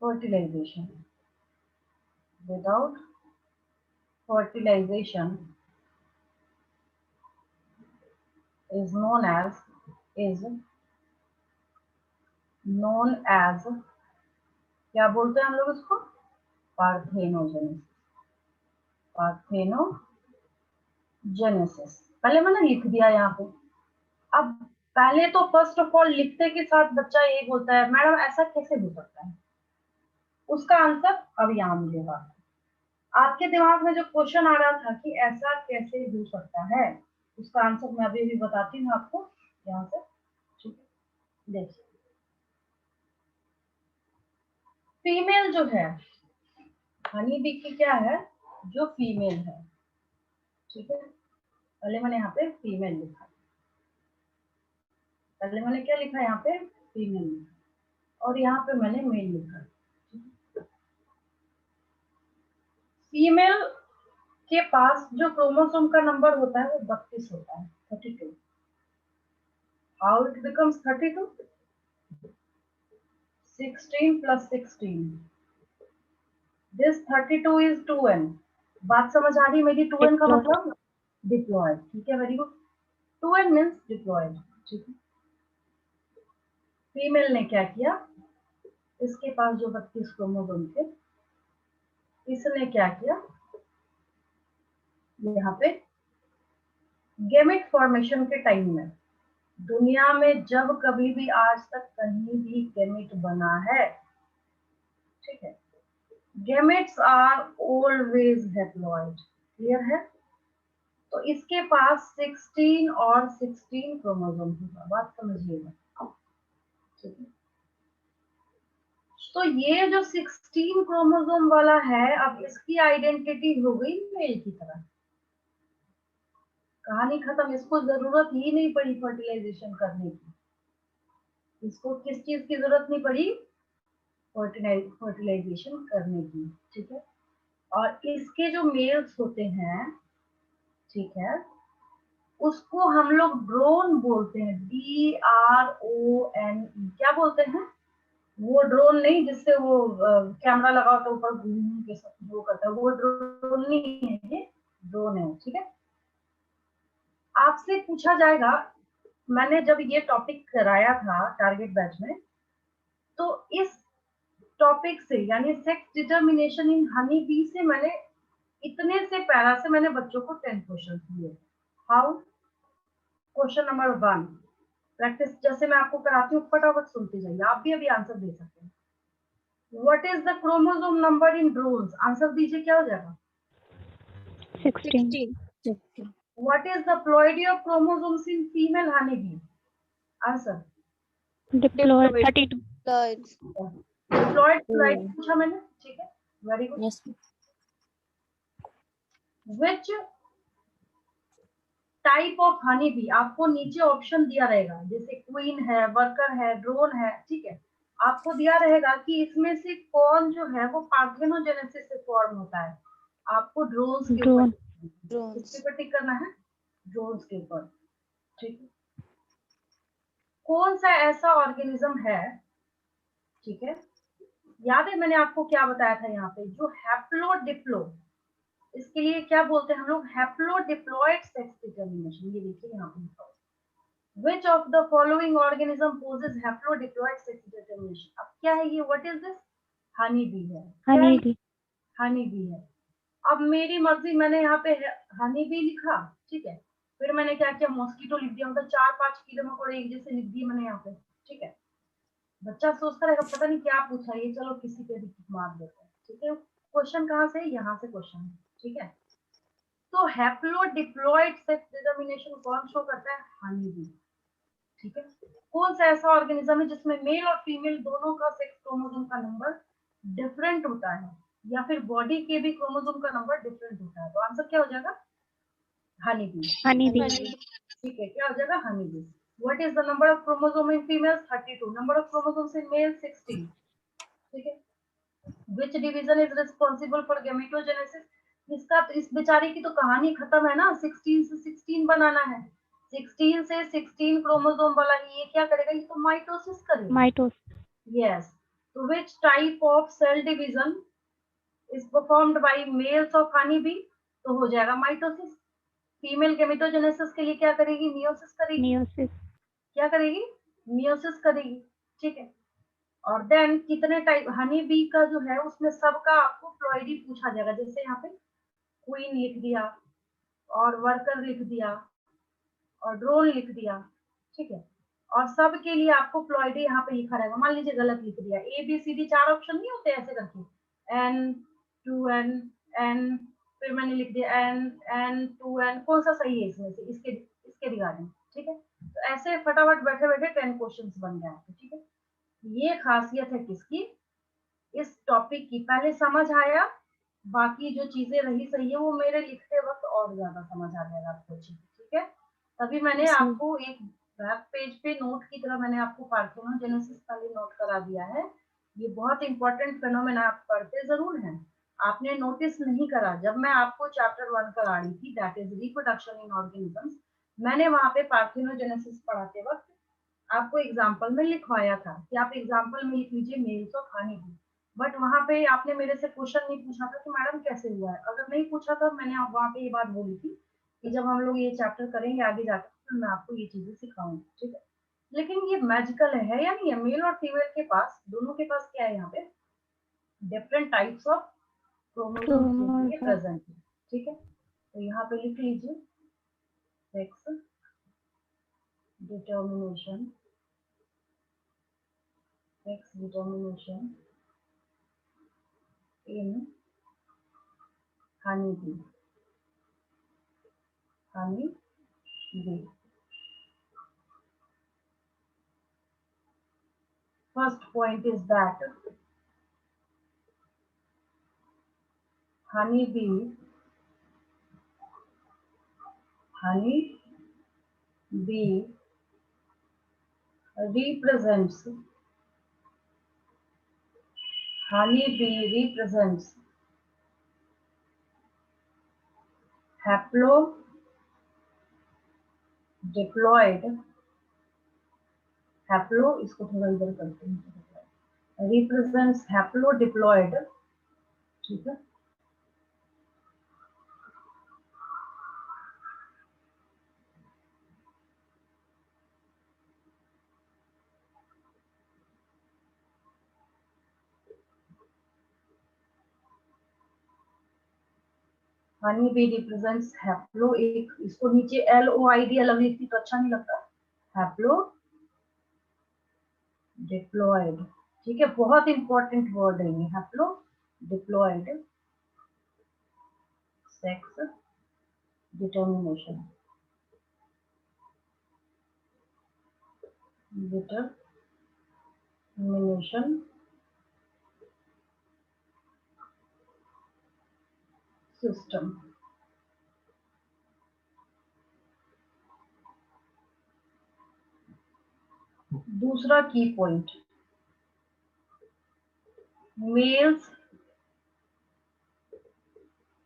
fertilization is known as क्या बोलते हैं हम लोग उसको, पार्थेनोजेनेसिस। पहले मैंने लिख दिया यहाँ पे। अब पहले तो फर्स्ट ऑफ ऑल लिखते के साथ बच्चा ये बोलता है मैडम ऐसा कैसे हो सकता है, उसका आंसर अब यहाँ मिलेगा। आपके दिमाग में जो क्वेश्चन आ रहा था कि ऐसा कैसे हो सकता है, उसका आंसर मैं अभी भी बताती हूँ आपको यहाँ से। ठीक है, देखिए फीमेल जो है, हनी बी की क्या है, जो फीमेल है। ठीक है, पहले मैंने यहाँ पे फीमेल लिखा, पहले मैंने क्या लिखा यहाँ पे, फीमेल लिखा, और यहाँ पे मैंने मेल लिखा। फीमेल के पास जो क्रोमोसोम का नंबर होता है वो 32 होता है, 32। How it becomes 32, 16 plus 16, this 32 is 2n। बात समझ आ रही मेरी, 2n का मतलब डिप्लॉयड। ठीक है, very good, 2n means diploid. ठीक है, फीमेल ने क्या किया, इसके पास जो 32 क्रोमोसोम थे इसने क्या किया, यहाँ पे गैमेट फॉर्मेशन के टाइम में दुनिया में जब कभी भी आज तक कहीं भी गैमेट बना है, ठीक है, gametes are always haploid, clear है। तो इसके पास 16 और 16 क्रोमोसोम होगा, बात समझिएगा, ठीक है। तो ये जो 16 क्रोमोसोम वाला है, अब इसकी आइडेंटिटी हो गई मेल की तरह, कहानी खत्म। इसको जरूरत ही नहीं पड़ी फर्टिलाइजेशन करने की, इसको किस चीज की जरूरत नहीं पड़ी, फर्टिलाइजेशन करने की, ठीक है। और इसके जो मेल्स होते हैं, ठीक है, उसको हम लोग ड्रोन बोलते हैं, DRONE। क्या बोलते हैं, वो ड्रोन नहीं जिससे वो कैमरा लगाओ तो ऊपर घूम के सब वो करता है, वो ड्रोन नहीं है, ये ड्रोन है, ठीक है। आपसे पूछा जाएगा, मैंने जब ये टॉपिक कराया था टारगेट बैच में, तो इस टॉपिक से यानी sex determination in honey bee से मैंने इतने से पैरा से मैंने बच्चों को 10 क्वेश्चन दिए। हाउ, क्वेश्चन नंबर 1 प्रैक्टिस जैसे मैं आपको कराती हूँ, फटाफट सुनते जाइए, आप भी अभी आंसर दे सकते हैं। What is the chromosome number in drones, answer दीजिए, क्या हो जाएगा, 16. What is the ploidy of chromosomes in female honey bee, answer diploid Diploid. 32 diploid ploid पूछा मैंने, ठीक है, very good. Yes which type of honey bee, आपको नीचे ऑप्शन दिया रहेगा, जैसे क्वीन है, वर्कर है, ड्रोन है, ठीक है, आपको दिया रहेगा कि इसमें से कौन जो है वो पार्थेनोजेनेसिस से फॉर्म होता है। आपको ड्रोन्स के ऊपर, किसके ऊपर टिक करना है, ड्रोन्स के ऊपर, ठीक है। कौन सा ऐसा ऑर्गेनिज्म है, ठीक है, याद है मैंने आपको क्या बताया था यहाँ पे, जो हैप्लोडिप्लो, इसके लिए क्या बोलते हैं हम लोग, हैप्लोडिप्लॉइड सेक्स डिटर्मिनेशन। ये देखिए यहाँ पे लिखा हुआ, which of the following organism poses haplodiploid sex determination। अब क्या है ये, what is this, honey bee है, हनी बी है। अब मेरी मर्जी, मैंने यहाँ पे हनी बी लिखा, ठीक है, फिर मैंने क्या किया, मॉस्किटो लिख दिया, मतलब 4-5 कीड़े मकोड़े एक जैसे लिख दिए मैंने यहाँ पे, ठीक है। बच्चा सोचता रहेगा पता नहीं क्या पूछा ये, चलो किसी पे भी मार देते हैं, ठीक है। क्वेश्चन कहाँ से, यहाँ से क्वेश्चन है, ठीक है। तो हैप्लोडिप्लॉइड सेक्स डिटर्मिनेशन कौन शो करता है, हनी बी, ठीक है। कौन सा ऐसा ऑर्गेनिज्म है जिसमें मेल और फीमेल दोनों का सेक्स क्रोमोसोम का नंबर डिफरेंट होता है, या फिर बॉडी के भी क्रोमोसोम का नंबर डिफरेंट होता है, तो आंसर क्या हो जाएगा, हनी बी, ठीक है, क्या हो जाएगा, honey bee. What is the number of chromosome in females, 32, number of chromosomes in male 16, ठीक है। Which division is responsible for gametogenesis, इसका तो इस बेचारी की तो कहानी खत्म है ना, 16 से 16 बनाना है, 16 से 16 क्रोमोसोम वाला ये क्या करेगा, ये तो माइटोसिस करेगा, यस। तो which type of cell division is performed by males of honey bee, तो हो जाएगा माइटोसिस। फीमेल गैमेटोजेनेसिस के लिए क्या करेगी, मियोसिस करेगी, क्या करेगी, मियोसिस करेगी, ठीक है। और देन कितने टाइप हनी बी का जो है उसमें सबका आपको प्लॉइडी पूछा जाएगा, जैसे यहाँ पे क्वीन लिख दिया और वर्कर लिख दिया और ड्रोन लिख दिया, ठीक है। और सब के लिए आपको प्लॉइडी यहाँ पे लिखा रहेगा, मान लीजिए गलत लिख दिया, ABCD 4 ऑप्शन नहीं होते ऐसे करके, N, फिर मैंने लिख दिया N, कौन सा सही है इसमें से, इसके रिगार्डिंग, ठीक है। तो ऐसे फटाफट बैठे बैठे 10 क्वेश्चन बन गए आपके, ठीक है। ये खासियत है किसकी, इस टॉपिक की, पहले समझ आया, बाकी जो चीजें रही सही है वो मेरे लिखते वक्त और ज्यादा समझ आ जाएगा आपको, ठीक है। तभी मैंने आपको एक वेब पेज पे नोट की तरह मैंने आपको पार्थेनोजेनेसिस पहले नोट करा दिया है। ये बहुत इंपॉर्टेंट फेनोमेना, आप पढ़ते जरूर हैं, आपने नोटिस नहीं करा। जब मैं आपको चैप्टर 1 करा रही थी, that is reproduction in organisms, मैंने वहां पे पार्थेनोजेनेसिस पढ़ाते वक्त आपको एग्जाम्पल में लिखवाया था कि आप एग्जाम्पल में लिख लीजिए males of honey bee, but वहां पे आपने मेरे से क्वेश्चन नहीं पूछा था कि मैडम कैसे हुआ है। अगर नहीं पूछा था, मैंने वहां पे ये बात बोली थी कि जब हम लोग ये चैप्टर करेंगे आगे जाकर तो मैं आपको ये चीजें सिखाऊंगी, ठीक है। लेकिन ये मैजिकल है या नहीं है, मेल और फीमेल के पास, दोनों के पास क्या है यहाँ पे, different types of chromosome present है, ठीक है। तो यहाँ पे लिख लीजिए sex determination, sex determination in honey bee, honey bee. First point is that honey bee represents haplodiploid, haplo इसको थोड़ा इधर करते हैं, represents haplodiploid, ठीक है। हनी बी रिप्रेजेंट्स हैप्लो, एक इसको नीचे LOID अलग लिखती तो अच्छा नहीं लगता, हैप्लो डिप्लॉयड, ठीक है। बहुत इंपॉर्टेंट वर्ड है ये haplodiploid sex determination system. दूसरा की पॉइंट, मेल्स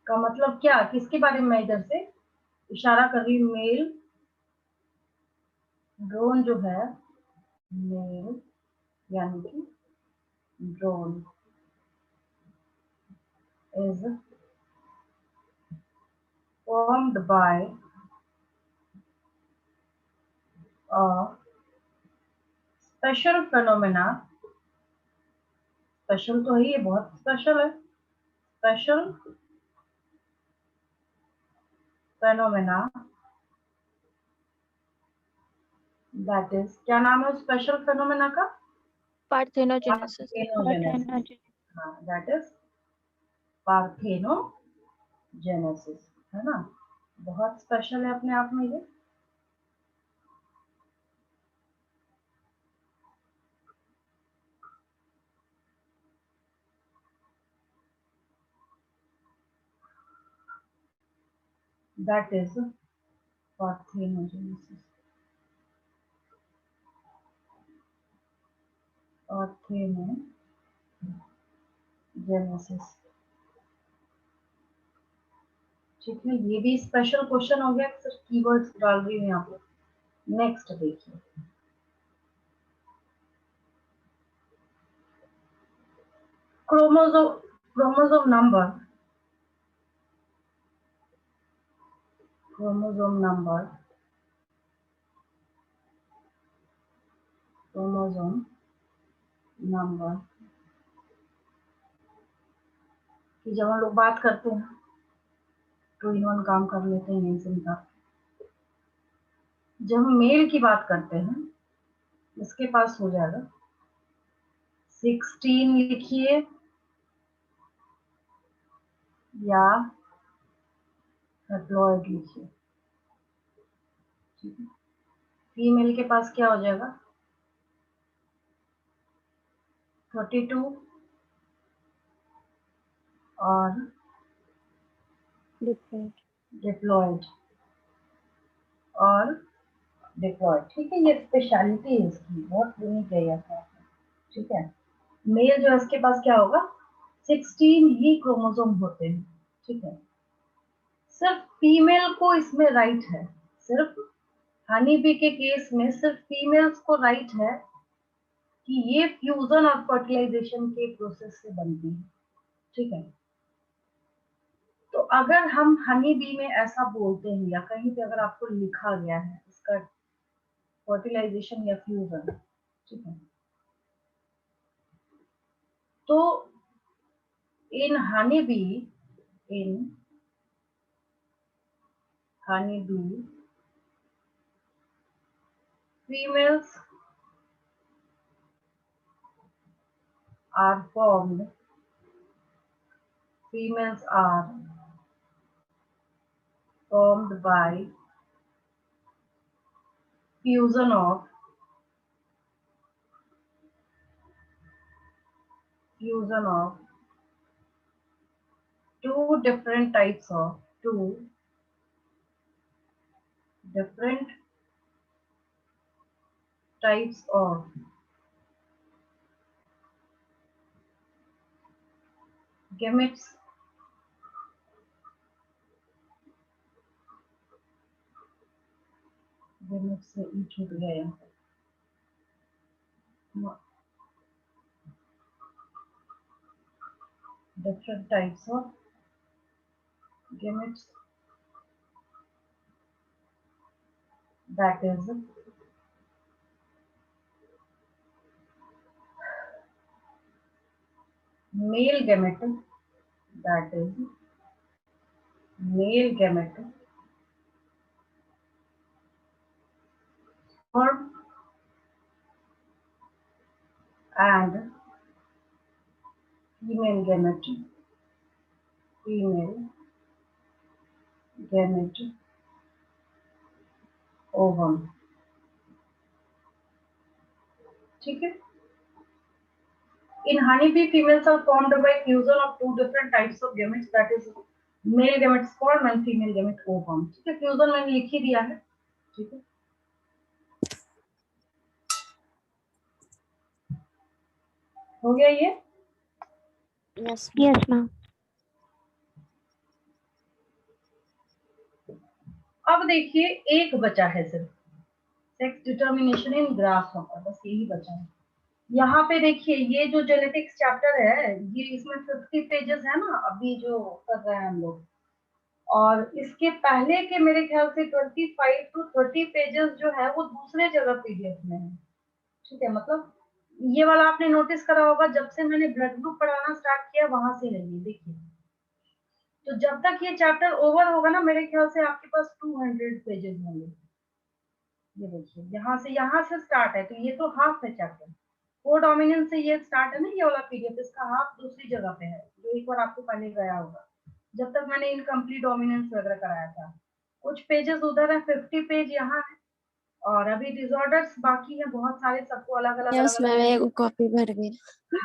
का मतलब क्या, किसके बारे में मैं इधर से इशारा कर रही हूँ, मेल ड्रोन जो है, मेल यानी कि drone is formed by a special phenomena, special तो है ये, बहुत स्पेशल है, स्पेशल phenomena that is, क्या नाम है स्पेशल फेनोमेना का, पार्थेनोजेनेसिस। हाँ, that is पार्थेनोजेनेसिस, है ना, बहुत स्पेशल है अपने आप में ये। That is parthenogenesis. Parthenogenesis, ठीक है। ये भी स्पेशल क्वेश्चन हो गया, सिर्फ कीवर्ड्स डाल रही हूँ यहाँ पे। नेक्स्ट देखिए, क्रोमोसोम नंबर, क्रोमोसोम नंबर कि जब हम लोग बात करते हैं 2 in 1 काम कर लेते हैं यहीं से निकाल। जब हम मेल की बात करते हैं, इसके पास हो जाएगा 16 लिखिए या हैप्लॉइड लिखिए, ठीक है। फीमेल के पास क्या हो जाएगा 32 और डिप्लॉयड और डिप्लॉयड, ठीक है। ये स्पेशलिटी है इसकी, बहुत यूनिक है ये, ठीक है। मेल जो है इसके पास क्या होगा 16 ही क्रोमोसोम होते हैं, ठीक है। सिर्फ फीमेल को इसमें राइट है, सिर्फ हनी बी के केस में सिर्फ फीमेल्स को राइट है कि ये फ्यूजन और फर्टिलाइजेशन के प्रोसेस से बनती है, ठीक है। तो अगर हम हनी बी में ऐसा बोलते हैं या कहीं पे अगर आपको लिखा गया है इसका फर्टिलाइजेशन या फ्यूजन, ठीक है, तो In honeybee, females are formed by fusion of two different types of gametes से ई छूट गया यहाँ पे। Different types of gametes, that is male gamete, sperm and female gamete ovum। ठीक है। In honeybee, females are formed by fusion of two different types of gametes, that is male gamete sperm and female gamete ovum। ठीक है, fusion मैंने लिख ही दिया है। ठीक है, हो गया ये? Yes ma'am. अब देखिए एक बचा है सिर्फ, सेक्स डिटर्मिनेशन इन ग्रासहॉपर, बस यही बचा है। यहाँ पे देखिए ये जो जेनेटिक्स चैप्टर है, ये इसमें 50 पेजेस है ना अभी जो कर रहे हैं हम लोग, और इसके पहले के मेरे ख्याल से 25 to 30 पेजेस जो है वो दूसरे जगह पीडीएफ में है। ठीक है, मतलब ये वाला आपने नोटिस करा होगा, जब से मैंने ब्लड ग्रुप पढ़ाना स्टार्ट किया वहां से नहीं, देखिए तो जब तक ये चैप्टर ओवर होगा ना, मेरे ख्याल से आपके पास 200 पेजेस होंगे। ये देखिए यहाँ से स्टार्ट है, तो ये तो हाफ है चैप्टर। कोडोमिनेंस से ये स्टार्ट है ना, ये वाला पीडीएफ, इसका हाफ दूसरी जगह पे है, जो एक बार आपको पहले गया होगा जब तक मैंने इनकम्प्लीट डोमिनेंस वगैरह कराया था। कुछ पेजेस उधर है, 50 पेज यहाँ है, और अभी डिसऑर्डर्स बाकी है बहुत सारे, सबको अलग अलग यस मैम, एक कॉपी भर गई।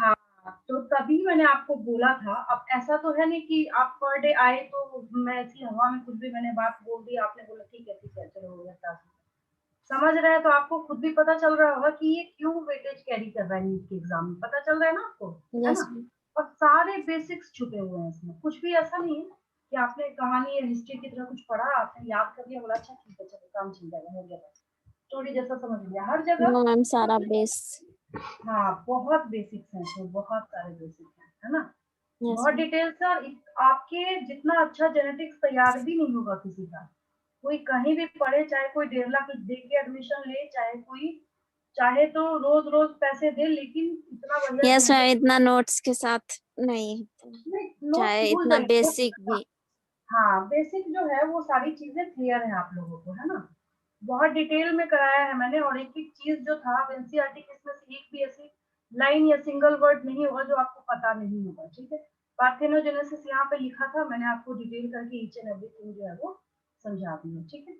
हाँ, तो तभी मैंने आपको बोला था। अब ऐसा तो है नहीं कि आप पर डे आए तो मैं ऐसी हवा में कुछ भी मैंने बात बोल दी, आपने बोला ठीक है चलो हो गया, समझ रहे हैं? तो आपको खुद भी पता चल रहा होगा कि ये क्यों वेटेज कैरी कर रहा है नीट के एग्जाम में, पता चल रहा है ना आपको, है यस ना? और सारे बेसिक्स छुपे हुए हैं इसमें, कुछ भी ऐसा नहीं है कि आपने कहानी या हिस्ट्री की तरह कुछ पढ़ा, आपने याद कर लिया, बोला अच्छा ठीक है चलो काम चल जाएगा, हो गया, स्टोरी जैसा समझ लिया। हर जगह नो मैम, सारा बेस। हाँ, बहुत बेसिक्स हैं, तो बहुत सारे बेसिक्स हैं, है ना? यस बहुत डिटेल्स है, और आपके जितना अच्छा जेनेटिक्स तैयार भी नहीं होगा किसी का। कोई कहीं भी पढ़े, चाहे कोई 1.5 लाख दे के एडमिशन ले, चाहे तो रोज रोज पैसे दे, लेकिन इतना बढ़िया यस मैम, इतना नोट्स के साथ नहीं, चाहे इतना बेसिक भी। हाँ, बेसिक जो है वो सारी चीजें क्लियर है आप लोगों को, है ना? बहुत डिटेल में कराया है मैंने, और एक एक चीज जो था एनसीईआरटी के, इसमें से एक भी ऐसी लाइन या सिंगल वर्ड नहीं होगा जो आपको पता नहीं होगा। ठीक है, पार्थेनोजेनेसिस यहाँ पे लिखा था, मैंने आपको डिटेल करके ईच एंड एवरीथिंग जो है वो समझा दी है। ठीक है।